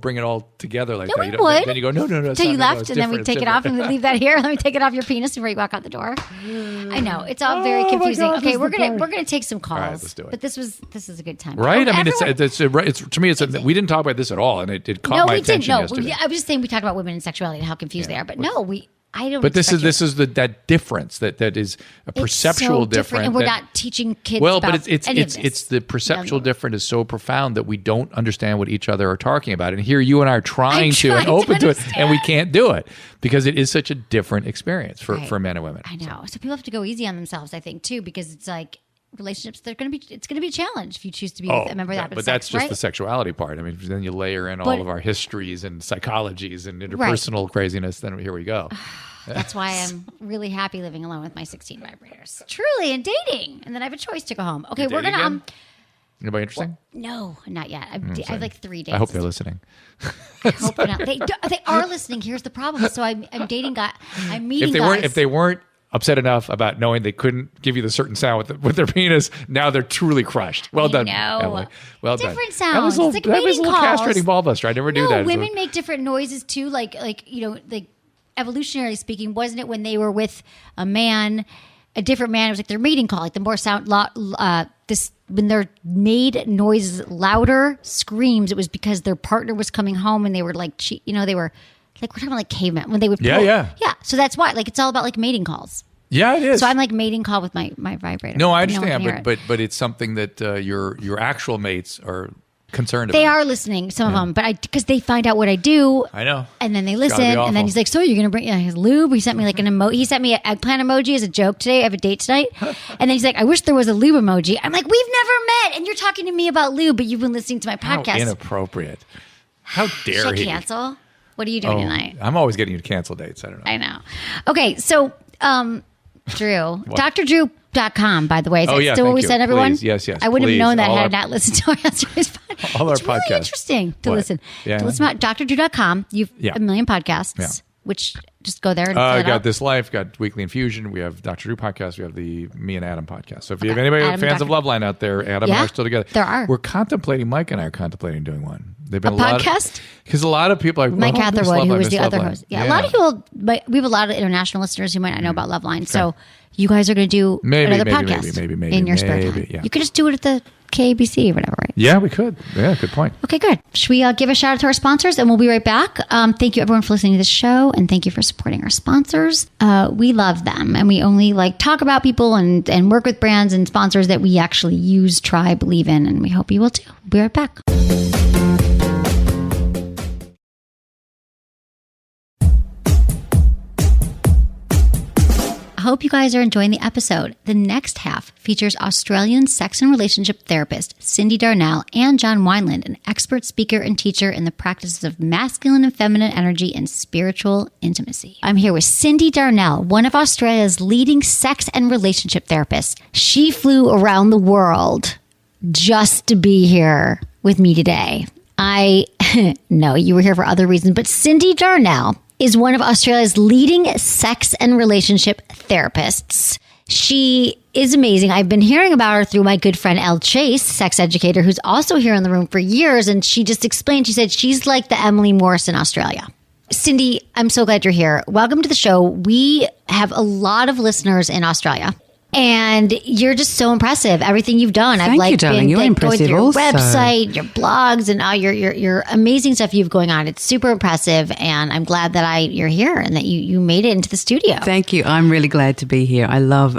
bring it all together like No, that. we would. Then you go, no. Until you left, and then we take it off and we leave that here. Let me take it off your penis before you walk out the door. I know it's all very confusing. God, okay, we're gonna take some calls. All right, let's do it. But this is a good time, right? I mean, Everyone- it's to me, we didn't talk about this at all, and it caught my attention yesterday. I was just saying we talked about women and sexuality and how confused they are. But no, I don't. But this is that difference that is a perceptual difference, and we're not teaching kids. Well, about but it's the perceptual Young. difference is so profound that we don't understand what each other are talking about. And here you and I are trying to and open to it, and we can't do it because it is such a different experience for men and women. I know. So people have to go easy on themselves, I think, too, because it's like relationships. It's going to be a challenge if you choose to be with a member of that. But that's just the sexuality part. I mean, then you layer in all of our histories and psychologies and interpersonal craziness. Then here we go. That's why I'm really happy living alone with my 16 vibrators. Truly, and dating. And then I have a choice to go home. Okay, we're going to... Anybody interesting? No, not yet. I have like 3 days. I hope they're listening. I hope not. They are listening. Here's the problem. So I'm dating guys. I'm meeting guys. If they weren't upset enough about knowing they couldn't give you the certain sound with their penis, now they're truly crushed. Well done, Emily. Well done. Different sounds. That was a little castrating all of us. I never do that. Women make different noises too. Like evolutionarily speaking, wasn't it when they were with a man, a different man? It was like their mating call, like the more sound. When their made noises louder, screams, it was because their partner was coming home and they were like, they were like, we're talking about like cavemen when they would. Pull. Yeah. So that's why, like, it's all about like mating calls. Yeah, it is. So I'm like mating call with my vibrator. No, I understand, but it's something that your actual mates are concerned about. They are listening, some of them, but because they find out what I do. I know. And then they listen, and then he's like, so you're going to bring his lube? He sent me like an emoji. He sent me an eggplant emoji as a joke today. I have a date tonight. And then he's like, I wish there was a lube emoji. I'm like, we've never met, and you're talking to me about lube, but you've been listening to my podcast. How inappropriate. How dare Should I he? cancel? What are you doing tonight? I'm always getting you to cancel dates. I don't know. I know. Okay, so Drew, drdrew.com, by the way. Is that still what we said, everyone? Please. Yes. I wouldn't please. have known that had I not listened to our yesterday's podcast. All our it's really podcasts. interesting to listen. Yeah. To listen about drdrew.com. You've a million podcasts, which just go there and fill it got up. This Life, got Weekly Infusion. We have Dr. Drew podcast. We have the Me and Adam podcast. So if you have anybody fans of Loveline out there, Adam and I are still together. There are. We're contemplating, Mike and I are contemplating doing one. They've been A podcast? Because a lot of people are Mike Catherwood, who was the other host. Yeah, a lot of people, but we have a lot of international listeners who might not know about Loveline. So you guys are going to do another podcast in your spare time. Yeah. You could just do it at the KBC or whatever, right? Yeah, we could. Yeah, good point. Okay, good. Should we give a shout out to our sponsors and we'll be right back? Thank you everyone for listening to this show and thank you for supporting our sponsors. We love them and we only talk about people and work with brands and sponsors that we actually use, try, believe in, and we hope you will too. We'll be right back. I hope you guys are enjoying the episode. The next half features Australian sex and relationship therapist Cyndi Darnell and John Wineland, an expert speaker and teacher in the practices of masculine and feminine energy and spiritual intimacy. I'm here with Cyndi Darnell, one of Australia's leading sex and relationship therapists. She flew around the world just to be here with me today. I know you were here for other reasons, but Cyndi Darnell is one of Australia's leading sex and relationship therapists. She is amazing. I've been hearing about her through my good friend Elle Chase, sex educator, who's also here in the room for years. And she just explained, she said she's like the Emily Morse in Australia. Cyndi, I'm so glad you're here. Welcome to the show. We have a lot of listeners in Australia. And you're just so impressive. Everything you've done. Thank you, darling. You're going impressive through your also. website, your blogs, and all your amazing stuff you've going on. It's super impressive, and I'm glad that you're here and that you made it into the studio. Thank you. I'm really glad to be here. I love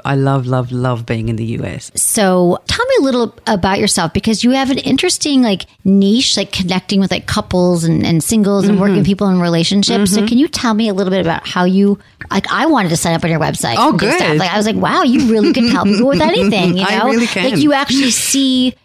being in the US. So tell me a little about yourself because you have an interesting niche, connecting with couples and singles and working with people in relationships. So can you tell me a little bit about how you I wanted to sign up on your website. Oh, good. I was like, wow, you really could help people with anything. You know, I really can. You actually see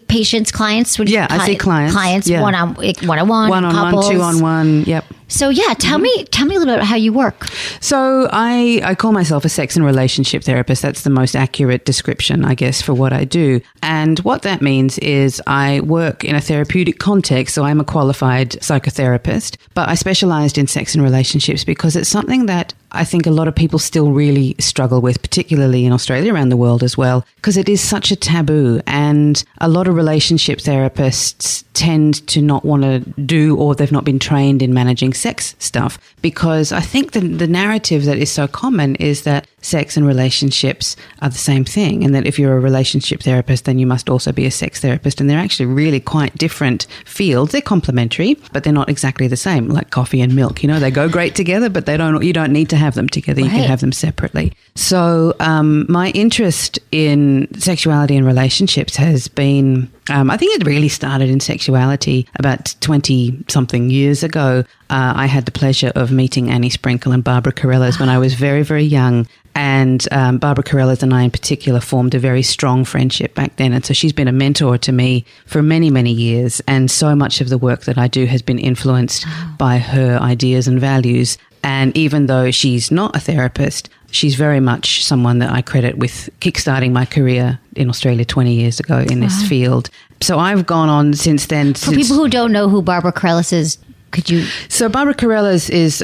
patients, clients. I see clients. Clients yeah. one-on-one, couples. 2-on-1. Yep. So tell me a little bit about how you work. So I call myself a sex and relationship therapist. That's the most accurate description, I guess, for what I do. And what that means is I work in a therapeutic context. So I'm a qualified psychotherapist, but I specialized in sex and relationships because it's something that I think a lot of people still really struggle with, particularly in Australia, around the world as well, because it is such a taboo. And a lot of relationship therapists tend to not want to do, or they've not been trained in managing sex stuff, because I think the narrative that is so common is that sex and relationships are the same thing, and that if you're a relationship therapist, then you must also be a sex therapist. And they're actually really quite different fields. They're complementary, but they're not exactly the same, like coffee and milk. You know, they go great together, but you don't need to have them together. You can have them separately. So my interest in sexuality and relationships has been, I think it really started in sexuality about 20-something years ago. I had the pleasure of meeting Annie Sprinkle and Barbara Carrellas when I was very, very young. And Barbara Carrellas and I in particular formed a very strong friendship back then. And so she's been a mentor to me for many, many years. And so much of the work that I do has been influenced by her ideas and values. And even though she's not a therapist, she's very much someone that I credit with kickstarting my career in Australia 20 years ago in this field. So I've gone on since then. For people who don't know who Barbara Carrellas is, could you? So Barbara Carrellas is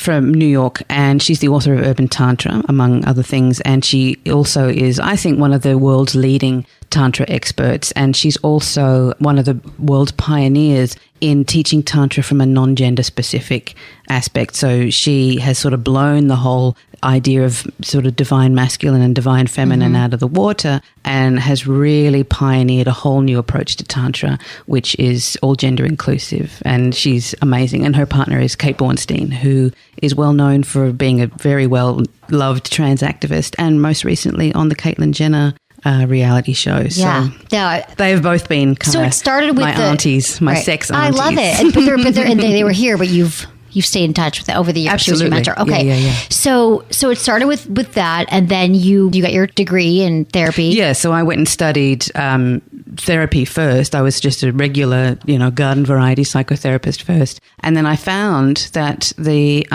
from New York, and she's the author of Urban Tantra, among other things. And she also is, I think, one of the world's leading Tantra experts. And she's also one of the world's pioneers in teaching Tantra from a non-gender specific aspect. So she has sort of blown the whole idea of sort of divine masculine and divine feminine out of the water, and has really pioneered a whole new approach to Tantra, which is all gender inclusive. And she's amazing. And her partner is Kate Bornstein, who is well known for being a very well loved trans activist, and most recently on the Caitlyn Jenner reality show. So they've both been it started with my aunties, my sex aunties. I love it. But they were here, but you've stayed in touch with it over the years. Absolutely. She was your mentor. Okay. Yeah. So it started with that, and then you got your degree in therapy. Yeah. So I went and studied therapy first. I was just a regular, garden variety psychotherapist first. And then I found that the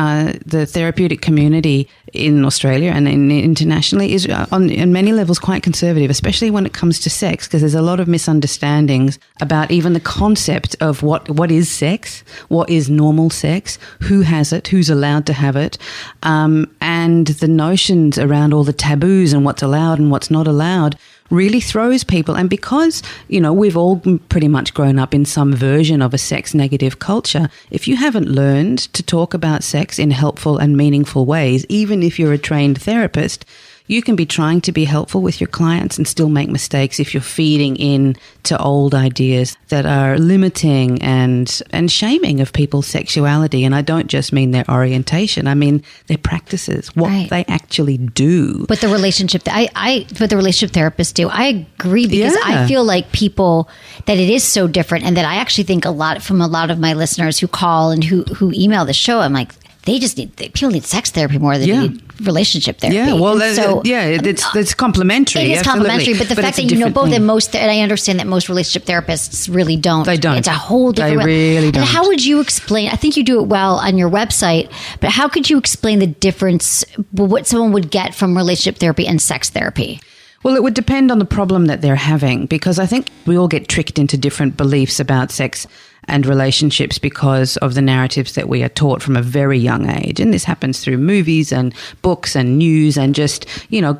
therapeutic community in Australia and internationally is in many levels quite conservative, especially when it comes to sex, because there's a lot of misunderstandings about even the concept of what is sex, what is normal sex, who has it, who's allowed to have it, and the notions around all the taboos and what's allowed and what's not allowed really throws people. And because, we've all pretty much grown up in some version of a sex negative culture, if you haven't learned to talk about sex in helpful and meaningful ways, even if you're a trained therapist, you can be trying to be helpful with your clients and still make mistakes if you're feeding in to old ideas that are limiting and shaming of people's sexuality. And I don't just mean their orientation. I mean their practices, what they actually do. But the relationship what the relationship therapists do. I agree, because I feel like people that it is so different, and that I actually think a lot of my listeners who call and who email the show, I'm like, people need sex therapy more than they need relationship therapy. Yeah, well, it's complementary. It is complementary, but the fact that you know both, thing. And I understand that most relationship therapists really don't. They don't. It's a whole different. They really don't. And how would you explain? I think you do it well on your website, but how could you explain the difference? What someone would get from relationship therapy and sex therapy? Well, it would depend on the problem that they're having, because I think we all get tricked into different beliefs about sex and relationships because of the narratives that we are taught from a very young age. And this happens through movies and books and news and just,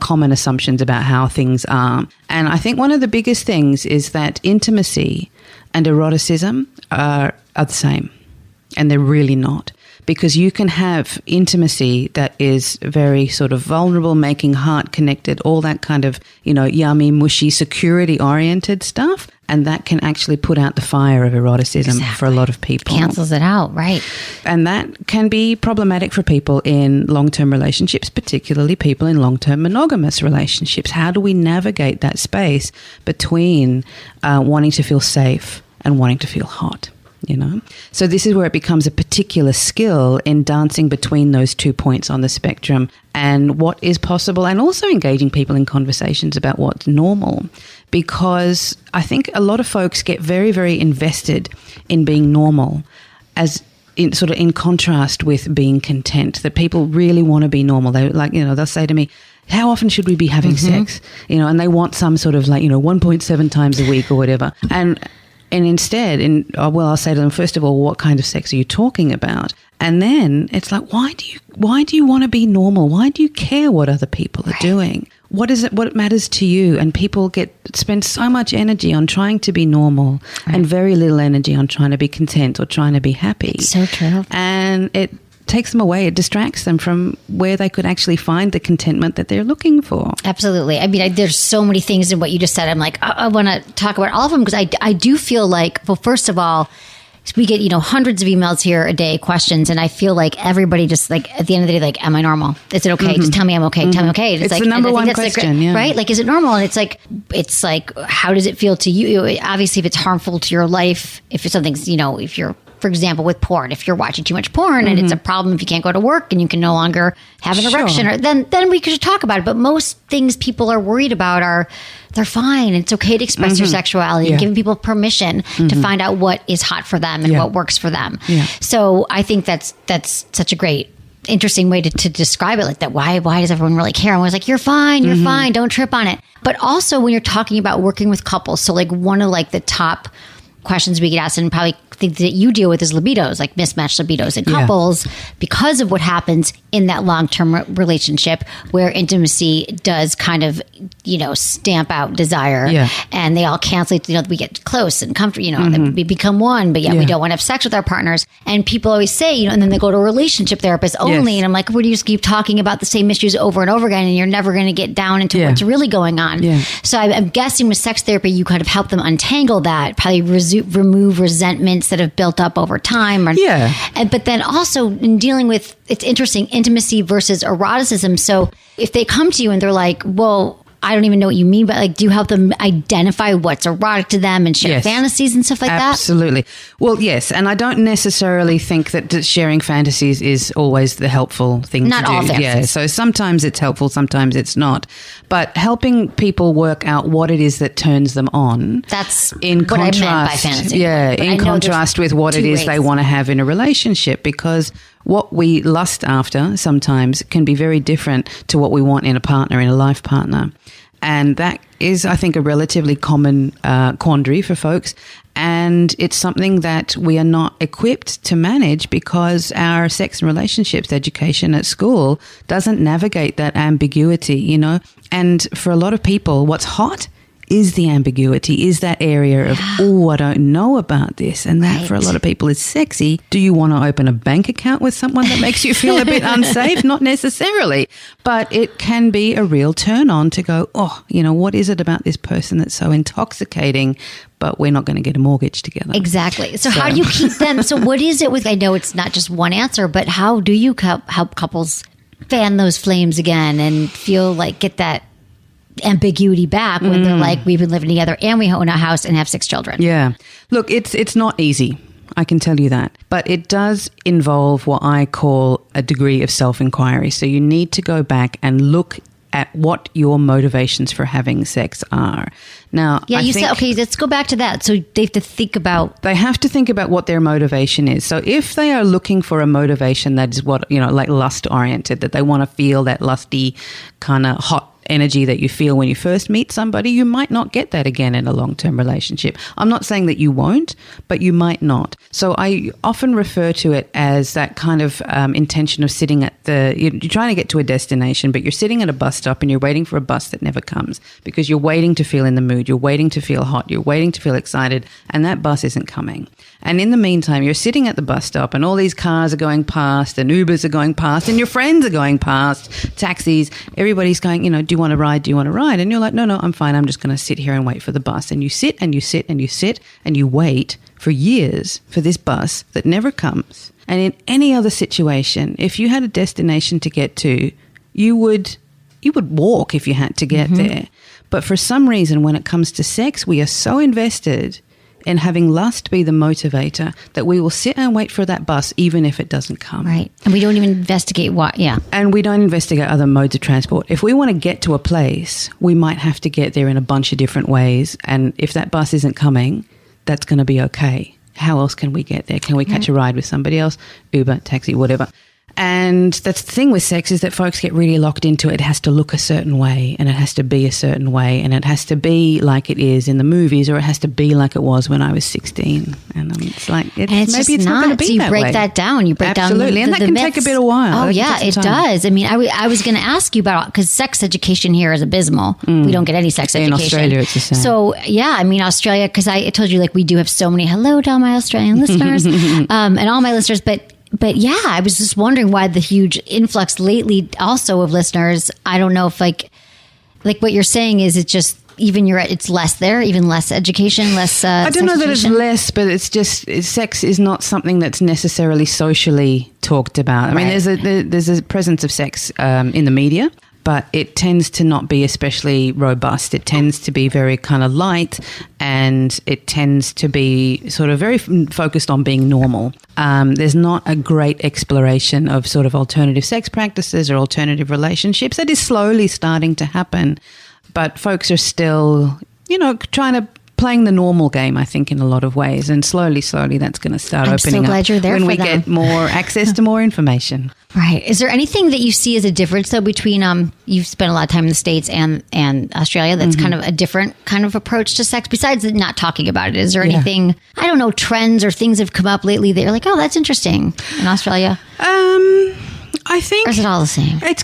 common assumptions about how things are. And I think one of the biggest things is that intimacy and eroticism are the same, and they're really not. Because you can have intimacy that is very sort of vulnerable, making heart connected, all that kind of, yummy, mushy, security-oriented stuff. And that can actually put out the fire of eroticism for a lot of people. Cancels it out, right. And that can be problematic for people in long-term relationships, particularly people in long-term monogamous relationships. How do we navigate that space between wanting to feel safe and wanting to feel hot? So this is where it becomes a particular skill in dancing between those 2 points on the spectrum and what is possible, and also engaging people in conversations about what's normal. Because I think a lot of folks get very, very invested in being normal, as in contrast with being content, that people really want to be normal. They they'll say to me, how often should we be having sex? And they want some sort of 1.7 times a week or whatever. And instead, I'll say to them, first of all, what kind of sex are you talking about? And then it's like, why do you want to be normal? Why do you care what other people are doing? What is it? What matters to you? And people spend so much energy on trying to be normal and very little energy on trying to be content or trying to be happy. It's so true. And it takes them away. It distracts them from where they could actually find the contentment that they're looking for. Absolutely. I mean, there's so many things in what you just said. I'm like, I want to talk about all of them, because I do feel like, well, first of all, we get, hundreds of emails here a day, questions, and I feel like everybody just at the end of the day, am I normal? Is it okay? Just tell me I'm okay. Tell me okay. It's the number one question, right? Is it normal? And it's like, how does it feel to you? Obviously, if it's harmful to your life, if it's something's, if you're, for example, with porn, if you're watching too much porn and it's a problem if you can't go to work and you can no longer have an erection, then we could talk about it. But most things people are worried about they're fine. It's okay to express your sexuality and giving people permission to find out what is hot for them and what works for them. Yeah. So I think that's such a great, interesting way to describe it like that. Why does everyone really care? And I was like, you're fine, don't trip on it. But also when you're talking about working with couples, so one of the top questions we get asked, and probably think that you deal with, is libidos, mismatched libidos in couples because of what happens in that long-term relationship where intimacy does kind of, stamp out desire and they all cancel it. We get close and comfortable, we become one, but yet we don't want to have sex with our partners. And people always say, and then they go to a relationship therapist only. And I'm like, well, you just keep talking about the same issues over and over again and you're never going to get down into what's really going on. So I'm guessing with sex therapy, you kind of help them untangle that, probably remove resentments that have built up over time. But then also in dealing with, it's interesting, intimacy versus eroticism. So if they come to you and they're like, well, I don't even know what you mean, but like, do you help them identify what's erotic to them and share fantasies and stuff like that? Absolutely. Well, yes. And I don't necessarily think that sharing fantasies is always the helpful thing Not to do. all fantasies. Yeah. So sometimes it's helpful, sometimes it's not. But helping people work out what it is that turns them on. That's in what contrast, I meant by fantasy. Yeah. But In contrast with what it is they want to have in a relationship, because what we lust after sometimes can be very different to what we want in a partner, in a life partner. And that is, I think, a relatively common quandary for folks. And it's something that we are not equipped to manage because our sex and relationships education at school doesn't navigate that ambiguity, you know. And for a lot of people, what's hot is the ambiguity, is that area of, oh, I don't know about this. And that for a lot of people is sexy. Do you want to open a bank account with someone that makes you feel a bit unsafe? Not necessarily. But it can be a real turn on to go, oh, you know, what is it about this person that's so intoxicating, but we're not going to get a mortgage together? Exactly. So how do you keep them? So what is it with, I know it's not just one answer, but how do you help couples fan those flames again and feel like get that ambiguity back when they're like, we've been living together and we own a house and have 6 children? Yeah. Look, it's not easy. I can tell you that. But it does involve what I call a degree of self-inquiry. So you need to go back and look at what your motivations for having sex are. Now, yeah, you said, okay, let's go back to that. So they have to think about... They have to think about what their motivation is. So if they are looking for a motivation that is what, you know, like lust-oriented, that they want to feel that lusty kind of hot energy that you feel when you first meet somebody, you might not get that again in a long-term relationship. I'm not saying that you won't, but you might not. So I often refer to it as that kind of intention of sitting at you're trying to get to a destination, but you're sitting at a bus stop and you're waiting for a bus that never comes because you're waiting to feel in the mood, you're waiting to feel hot, you're waiting to feel excited, and that bus isn't coming. And in the meantime, you're sitting at the bus stop and all these cars are going past and Ubers are going past and your friends are going past, taxis, everybody's going, you know, do you want to ride? Do you want to ride? And you're like, no, I'm fine. I'm just going to sit here and wait for the bus. And you sit and you sit and you sit and you wait for years for this bus that never comes. And in any other situation, if you had a destination to get to, you would walk if you had to get there. But for some reason, when it comes to sex, we are so invested in having lust be the motivator that we will sit and wait for that bus even if it doesn't come. Right. And we don't even investigate what, And we don't investigate other modes of transport. If we want to get to a place, we might have to get there in a bunch of different ways. And if that bus isn't coming, that's going to be okay. How else can we get there? Can we catch a ride with somebody else? Uber, taxi, whatever. And that's the thing with sex is that folks get really locked into it. It has to look a certain way and it has to be a certain way and it has to be like it is in the movies or it has to be like it was when I was 16. And it's like, maybe it's not going to be so you that break way. that down. You break Absolutely. down and that can take a bit of while. Oh, yeah, it does. I mean, I was going to ask you about, because sex education here is abysmal. We don't get any sex education. In Australia, it's the same. So, yeah, I mean, Australia, because I told you, like, we do have so many, hello to all my Australian listeners and all my listeners, But yeah, I was just wondering why the huge influx lately also of listeners. I don't know if like what you're saying is it just it's less there, even less education, less I don't know that it's less, but it's just sex is not something that's necessarily socially talked about. I mean, there's a presence of sex in the media, but it tends to not be especially robust. It tends to be very kind of light and it tends to be sort of very focused on being normal. There's not a great exploration of sort of alternative sex practices or alternative relationships. That is slowly starting to happen, but folks are still, you know, playing the normal game, I think, in a lot of ways. And slowly, that's going to start opening so glad up you're there when for we them. get more access to more information. Right. Is there anything that you see as a difference, though, between you've spent a lot of time in the States and Australia that's kind of a different kind of approach to sex, besides not talking about it? Is there anything, I don't know, trends or things have come up lately that you're like, oh, that's interesting in Australia? I think... Or is it all the same? It's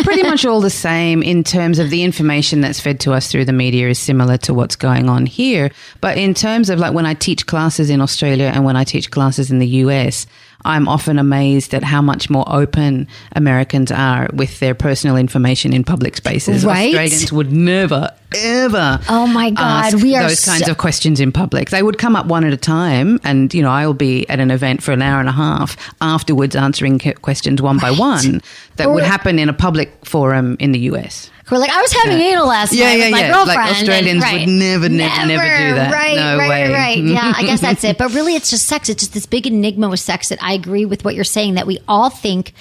pretty much all the same in terms of the information that's fed to us through the media is similar to what's going on here. But in terms of like when I teach classes in Australia and when I teach classes in the US, I'm often amazed at how much more open Americans are with their personal information in public spaces. Right? Australians would never, ever Oh my God, ask we are those kinds of questions in public. They would come up one at a time, and I'll be at an event for an hour and a half afterwards answering questions one by one that would happen in a public forum in the US. We're like, I was having anal last night with my girlfriend. Like Australians would never do that. Right, no way. Right. Yeah, I guess that's it. But really, it's just sex. It's just this big enigma with sex that I agree with what you're saying, that we all think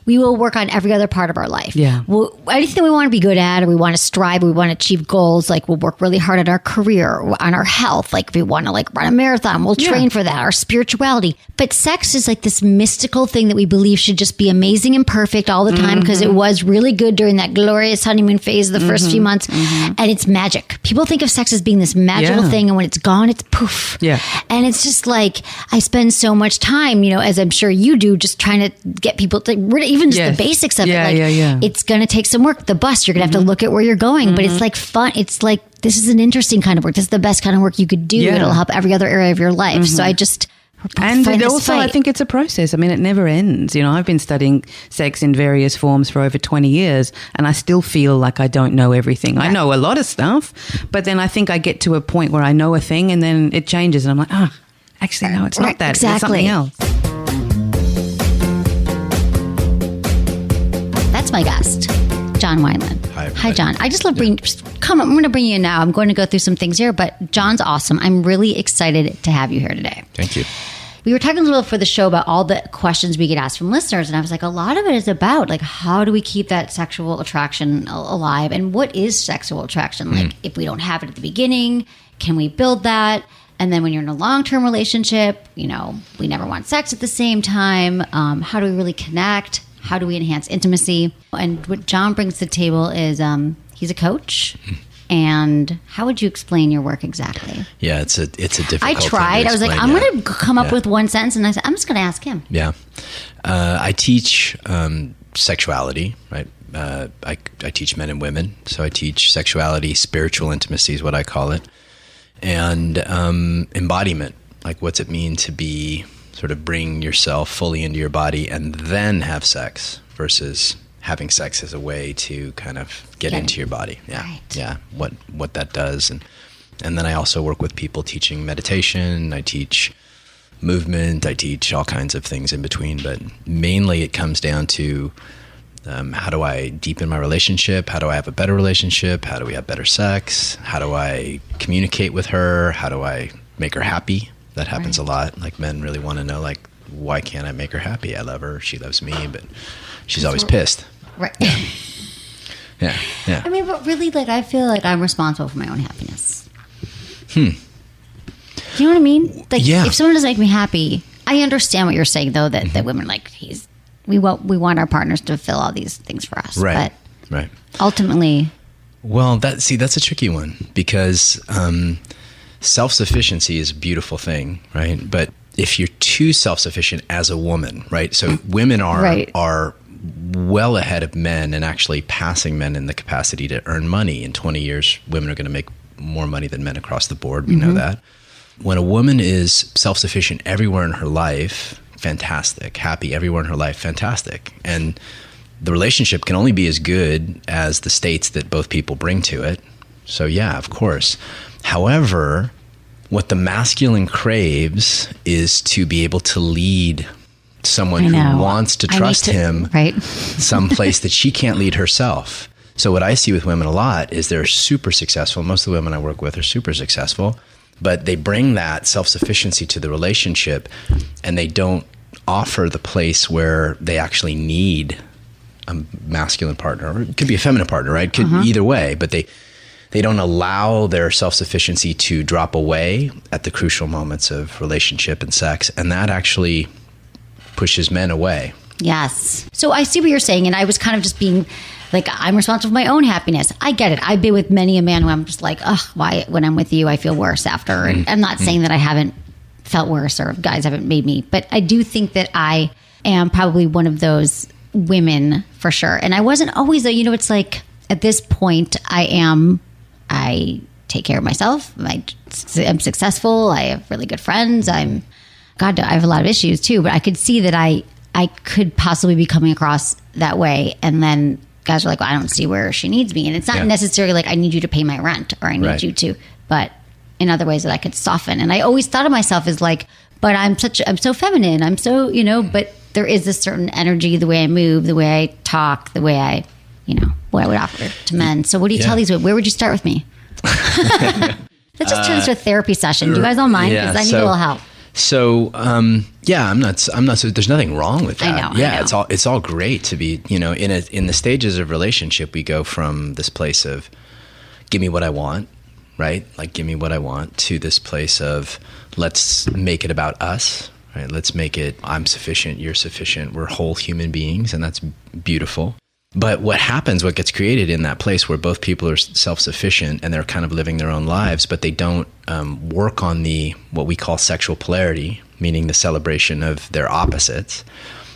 we will work on every other part of our life. Yeah. Well, anything we want to be good at, or we want to strive, we want to achieve goals, like we'll work really hard at our career, on our health. Like if we want to run a marathon, we'll train for that, our spirituality. But sex is like this mystical thing that we believe should just be amazing and perfect all the time because it was really good during that glorious honeymoon phase of the first few months. And it's magic. People think of sex as being this magical thing, and when it's gone, it's poof. Yeah. And it's just like, I spend so much time, as I'm sure you do, just trying to get people to even just the basics of it. It's going to take some work. The bus, you're going to have to look at where you're going, but it's like fun. It's like, this is an interesting kind of work. This is the best kind of work you could do. Yeah. It'll help every other area of your life. So I just... And also, I think it's a process. I mean, it never ends. I've been studying sex in various forms for over 20 years, and I still feel like I don't know everything. Right. I know a lot of stuff, but then I think I get to a point where I know a thing, and then it changes, and I'm like, actually, no, it's not that. Exactly. It's something else. That's my guest, John Wineland. Hi, John. I just love come on, I'm going to bring you in now. I'm going to go through some things here, but John's awesome. I'm really excited to have you here today. Thank you. We were talking a little before the show about all the questions we get asked from listeners, and I was like, a lot of it is about how do we keep that sexual attraction alive, and what is sexual attraction? Like, if we don't have it at the beginning, can we build that? And then when you're in a long-term relationship, we never want sex at the same time. How do we really connect? How do we enhance intimacy? And what John brings to the table is he's a coach. And how would you explain your work exactly? Yeah, it's a difficult. I tried. I was like, I'm going to come up with one sentence, and I said, I'm just going to ask him. Yeah, I teach sexuality, right? I teach men and women, so I teach sexuality, spiritual intimacy is what I call it, and embodiment. Like, what's it mean to be sort of bring yourself fully into your body and then have sex versus having sex as a way to kind of get into your body. Yeah. Right. Yeah. What that does. And then I also work with people teaching meditation. I teach movement. I teach all kinds of things in between, but mainly it comes down to how do I deepen my relationship? How do I have a better relationship? How do we have better sex? How do I communicate with her? How do I make her happy? That happens a lot. Like, men really want to know, why can't I make her happy? I love her. She loves me, but she's always pissed. Right. Yeah. I mean, but really, I feel like I'm responsible for my own happiness. Do you know what I mean? If someone doesn't make me happy, I understand what you're saying, though, that women we want our partners to fulfill all these things for us. Right. But right. ultimately, well, that's a tricky one because self-sufficiency is a beautiful thing, right? But if you're too self-sufficient as a woman, right? So women are well ahead of men and actually passing men in the capacity to earn money. In 20 years, women are going to make more money than men across the board. We know that. When a woman is self-sufficient everywhere in her life, fantastic. Happy everywhere in her life, fantastic. And the relationship can only be as good as the states that both people bring to it. So yeah, of course. However, what the masculine craves is to be able to lead someone who wants to trust him someplace that she can't lead herself. So what I see with women a lot is they're super successful. Most of the women I work with are super successful, but they bring that self-sufficiency to the relationship and they don't offer the place where they actually need a masculine partner, or it could be a feminine partner, right? Could either way, but they don't allow their self-sufficiency to drop away at the crucial moments of relationship and sex. And that actually pushes men away. Yes. So I see what you're saying. And I was kind of just being I'm responsible for my own happiness. I get it. I've been with many a man who I'm just why when I'm with you, I feel worse after. And I'm not saying that I haven't felt worse or guys haven't made me, but I do think that I am probably one of those women for sure. And I wasn't always, it's at this point I take care of myself. I'm successful. I have really good friends. I have a lot of issues too, but I could see that I could possibly be coming across that way and then guys are like, well, I don't see where she needs me. And it's not necessarily like I need you to pay my rent or I need you to, but in other ways that I could soften. And I always thought of myself as like, but I'm so feminine. I'm so, but there is a certain energy, the way I move, the way I talk, the way I, what I would offer to men. So what do you tell these women? Where would you start with me? Let's just turn this to a therapy session. Do you guys all mind? Because I need a little help. So, I'm not, so there's nothing wrong with that. I know. It's all great to be, in the stages of relationship, we go from this place of give me what I want, right? Like, give me what I want, to this place of let's make it about us, right? Let's make it, I'm sufficient, you're sufficient. We're whole human beings, and that's beautiful. But what happens, what gets created in that place where both people are self-sufficient and they're kind of living their own lives, but they don't work on what we call sexual polarity, meaning the celebration of their opposites,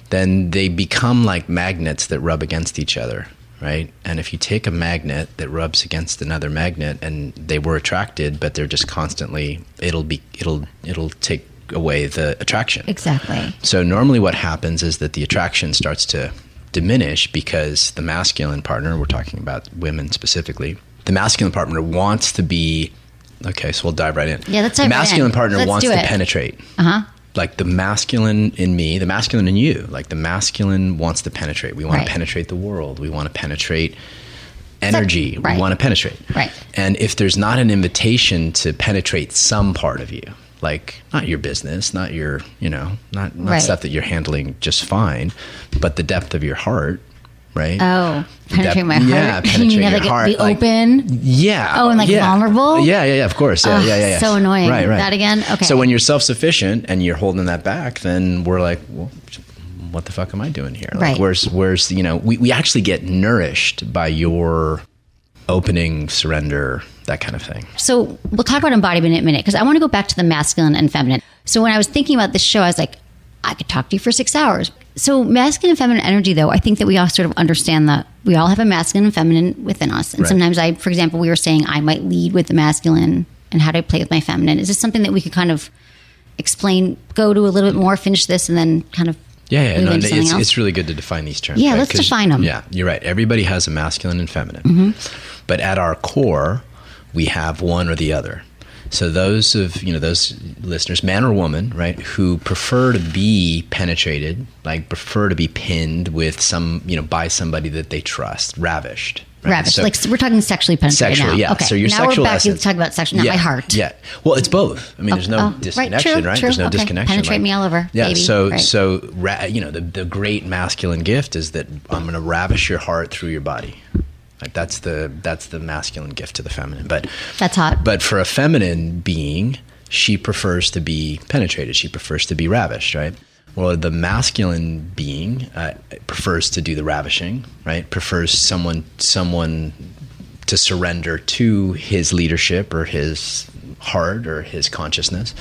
then they become like magnets that rub against each other, right? And if you take a magnet that rubs against another magnet and they were attracted, but they're just constantly, it'll take away the attraction. Exactly. So normally what happens is that the attraction starts to diminish because the masculine partner, we're talking about women specifically, the masculine partner wants to be, okay, so we'll dive right in. Yeah, let's The dive masculine right in. partner Let's wants do to it. penetrate. Uh-huh. Like the masculine in me, the masculine in you, like the masculine wants to penetrate. We want Right. to penetrate the world. We want to penetrate energy. Right. We want to penetrate. Right. And if there's not an invitation to penetrate some part of you, like not your business, not your, not Right. stuff that you're handling just fine, but the depth of your heart, right? Oh, penetrate my heart. Yeah, penetrate You mean, your like, heart. be open. Yeah. Oh, and like vulnerable? Yeah, of course. Yeah, Ugh, yeah. so annoying. Right. That again? Okay. So when you're self-sufficient and you're holding that back, then we're like, well, what the fuck am I doing here? Like, Right. where's we actually get nourished by your opening, surrender, that kind of thing. So we'll talk about embodiment in a minute because I want to go back to the masculine and feminine. So when I was thinking about this show, I was like, I could talk to you for 6 hours. So masculine and feminine energy, though, I think that we all sort of understand that we all have a masculine and feminine within us. And Right. sometimes for example, we were saying I might lead with the masculine and how do I play with my feminine? Is this something that we could kind of explain, go to a little bit more, finish this, and then kind of move into something else? It's really good to define these terms. Yeah, right? let's 'Cause, define them. Yeah, you're right. Everybody has a masculine and feminine. Mm-hmm. But at our core, we have one or the other. So those listeners, man or woman, right, who prefer to be penetrated, like prefer to be pinned with by somebody that they trust, ravished. Right? Ravished. So, like we're talking sexually penetrated sexually, now. yeah. Okay. So your now sexual we're back essence. to talk about sexual, not my heart. Yeah. Well, it's both. I mean, there's no Right, disconnection, right? true. There's no Okay. disconnection. Penetrate me all over, Yeah. baby. So, Right. the great masculine gift is that I'm going to ravish your heart through your body. Like that's the masculine gift to the feminine. But That's hot. But for a feminine being, she prefers to be penetrated. She prefers to be ravished, right? Well, the masculine being prefers to do the ravishing, right? Prefers someone to surrender to his leadership or his heart or his consciousness.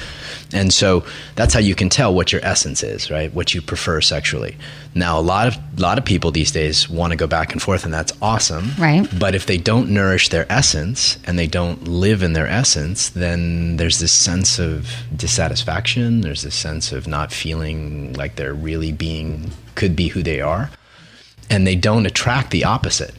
And so that's how you can tell what your essence is, right? What you prefer sexually. Now, a lot of people these days want to go back and forth, and that's awesome. Right. But if they don't nourish their essence and they don't live in their essence, then there's this sense of dissatisfaction. There's this sense of not feeling like they're really could be who they are. And they don't attract the opposite.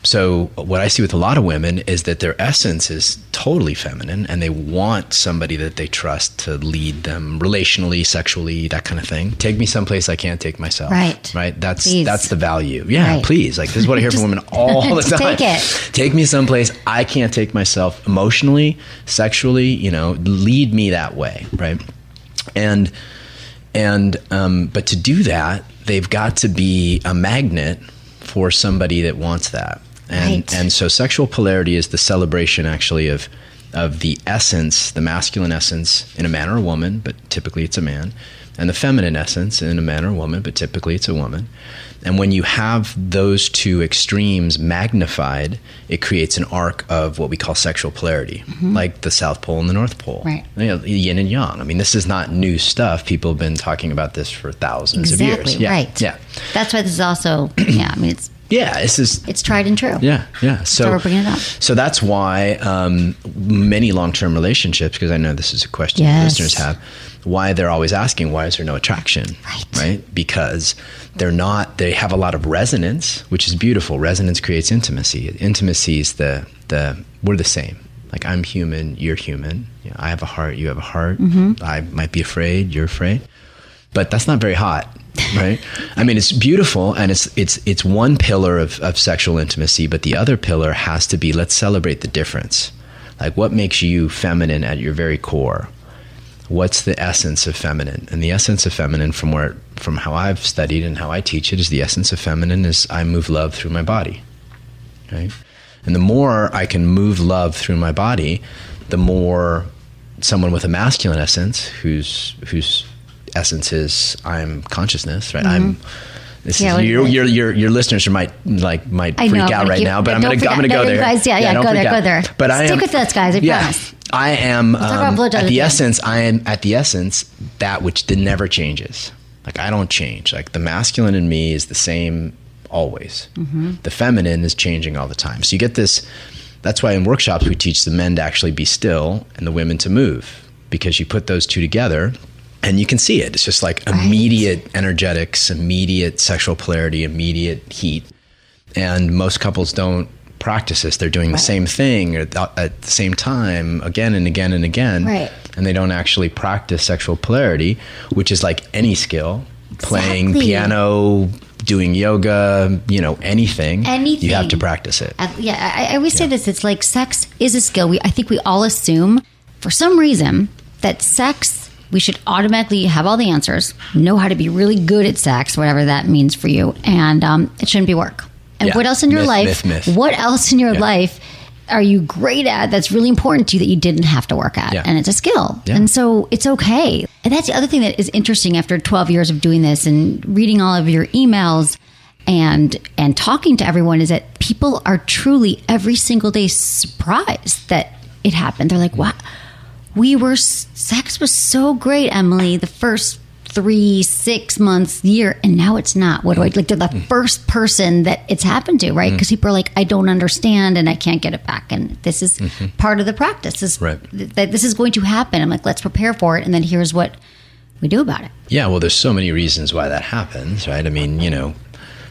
So what I see with a lot of women is that their essence is totally feminine and they want somebody that they trust to lead them relationally, sexually, that kind of thing. Take me someplace I can't take myself. Right. Right. That's Please. the value. Yeah, Right. please. Like this is what I hear from women all the time. Take it. Take me someplace I can't take myself emotionally, sexually, lead me that way. Right. And but to do that, they've got to be a magnet for somebody that wants that. And so sexual polarity is the celebration actually of the essence, the masculine essence in a man or a woman, but typically it's a man, and the feminine essence in a man or a woman, but typically it's a woman. And when you have those two extremes magnified, it creates an arc of what we call sexual polarity, like the South Pole and the North Pole. Right. Yin and yang. I mean, this is not new stuff. People have been talking about this for thousands of years. Exactly. Right. Yeah. That's why this is also, it's Yeah, it's tried and true. Yeah. So we're bringing it up. So that's why many long-term relationships, because I know this is a question listeners have, why they're always asking, why is there no attraction? Right? Because they have a lot of resonance, which is beautiful. Resonance creates intimacy. Intimacy is we're the same. Like, I'm human, you're human. You know, I have a heart, you have a heart. Mm-hmm. I might be afraid, you're afraid. But that's not very hot, right? I mean, it's beautiful, and it's one pillar of sexual intimacy, but the other pillar has to be, let's celebrate the difference. Like, what makes you feminine at your very core? What's the essence of feminine? And the essence of feminine, from how I've studied and how I teach it, is the essence of feminine is I move love through my body, right? And the more I can move love through my body, the more someone with a masculine essence, whose essence is I'm consciousness, right? Mm-hmm. Your listeners might freak out right now, but I'm going to go there. Guys, go there. But stick with us, guys. I promise. I am at the essence. I am at the essence that which never changes. Like, I don't change. Like, the masculine in me is the same always. Mm-hmm. The feminine is changing all the time. So you get this. That's why in workshops we teach the men to actually be still and the women to move, because you put those two together and you can see it. It's just like immediate energetics, immediate sexual polarity, immediate heat. And most couples don't practice this. They're doing the same thing at the same time again and again and again. Right. And they don't actually practice sexual polarity, which is like any skill, playing piano, doing yoga, anything. You have to practice it. I always say this. It's like sex is a skill. I think we all assume for some reason that sex, we should automatically have all the answers, know how to be really good at sex, whatever that means for you. And it shouldn't be work. And what else in your life? What else in your life are you great at that's really important to you that you didn't have to work at? And it's a skill. And so it's okay. And that's the other thing that is interesting after 12 years of doing this and reading all of your emails and talking to everyone, is that people are truly every single day surprised that it happened. They're like, wow, sex was so great, Emily, the first 3, 6 months, year, and now it's not. What do I like? They're the first person that it's happened to, right? Because people are like, I don't understand and I can't get it back. And this is part of the practice. That this is going to happen. I'm like, let's prepare for it. And then here's what we do about it. Yeah, well, there's so many reasons why that happens, right? I mean,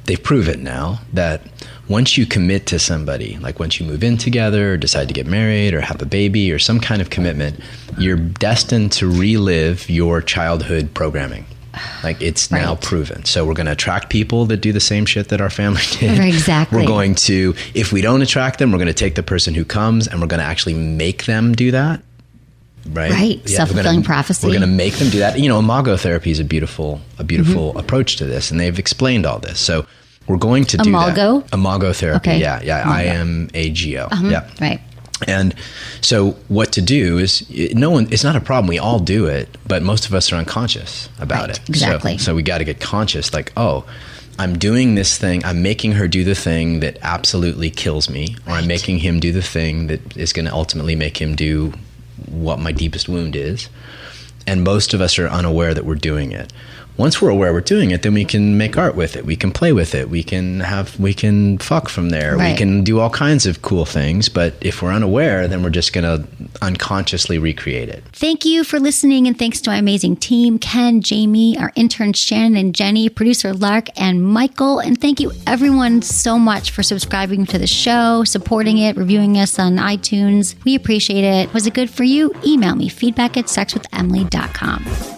they've proven now that once you commit to somebody, like once you move in together or decide to get married or have a baby or some kind of commitment, you're destined to relive your childhood programming. Like, it's now proven. So we're going to attract people that do the same shit that our family did. Exactly. We're going to, if we don't attract them, we're going to take the person who comes and we're going to actually make them do that. Right. Yeah, self-fulfilling prophecy. We're going to make them do that. Imago therapy is a beautiful approach to this, and they've explained all this. So we're going to do that. Imago therapy. Okay. Yeah. IMAGO. Yeah. Right. And so what to do is, it's not a problem. We all do it, but most of us are unconscious about it. Exactly. So we got to get conscious, like, oh, I'm doing this thing. I'm making her do the thing that absolutely kills me, or I'm making him do the thing that is going to ultimately make him do what my deepest wound is. And most of us are unaware that we're doing it. Once we're aware we're doing it, then we can make art with it. We can play with it. We can fuck from there. Right. We can do all kinds of cool things. But if we're unaware, then we're just going to unconsciously recreate it. Thank you for listening. And thanks to my amazing team, Ken, Jamie, our interns, Shannon and Jenny, producer Lark and Michael. And thank you everyone so much for subscribing to the show, supporting it, reviewing us on iTunes. We appreciate it. Was it good for you? Email me, feedback@sexwithemily.com.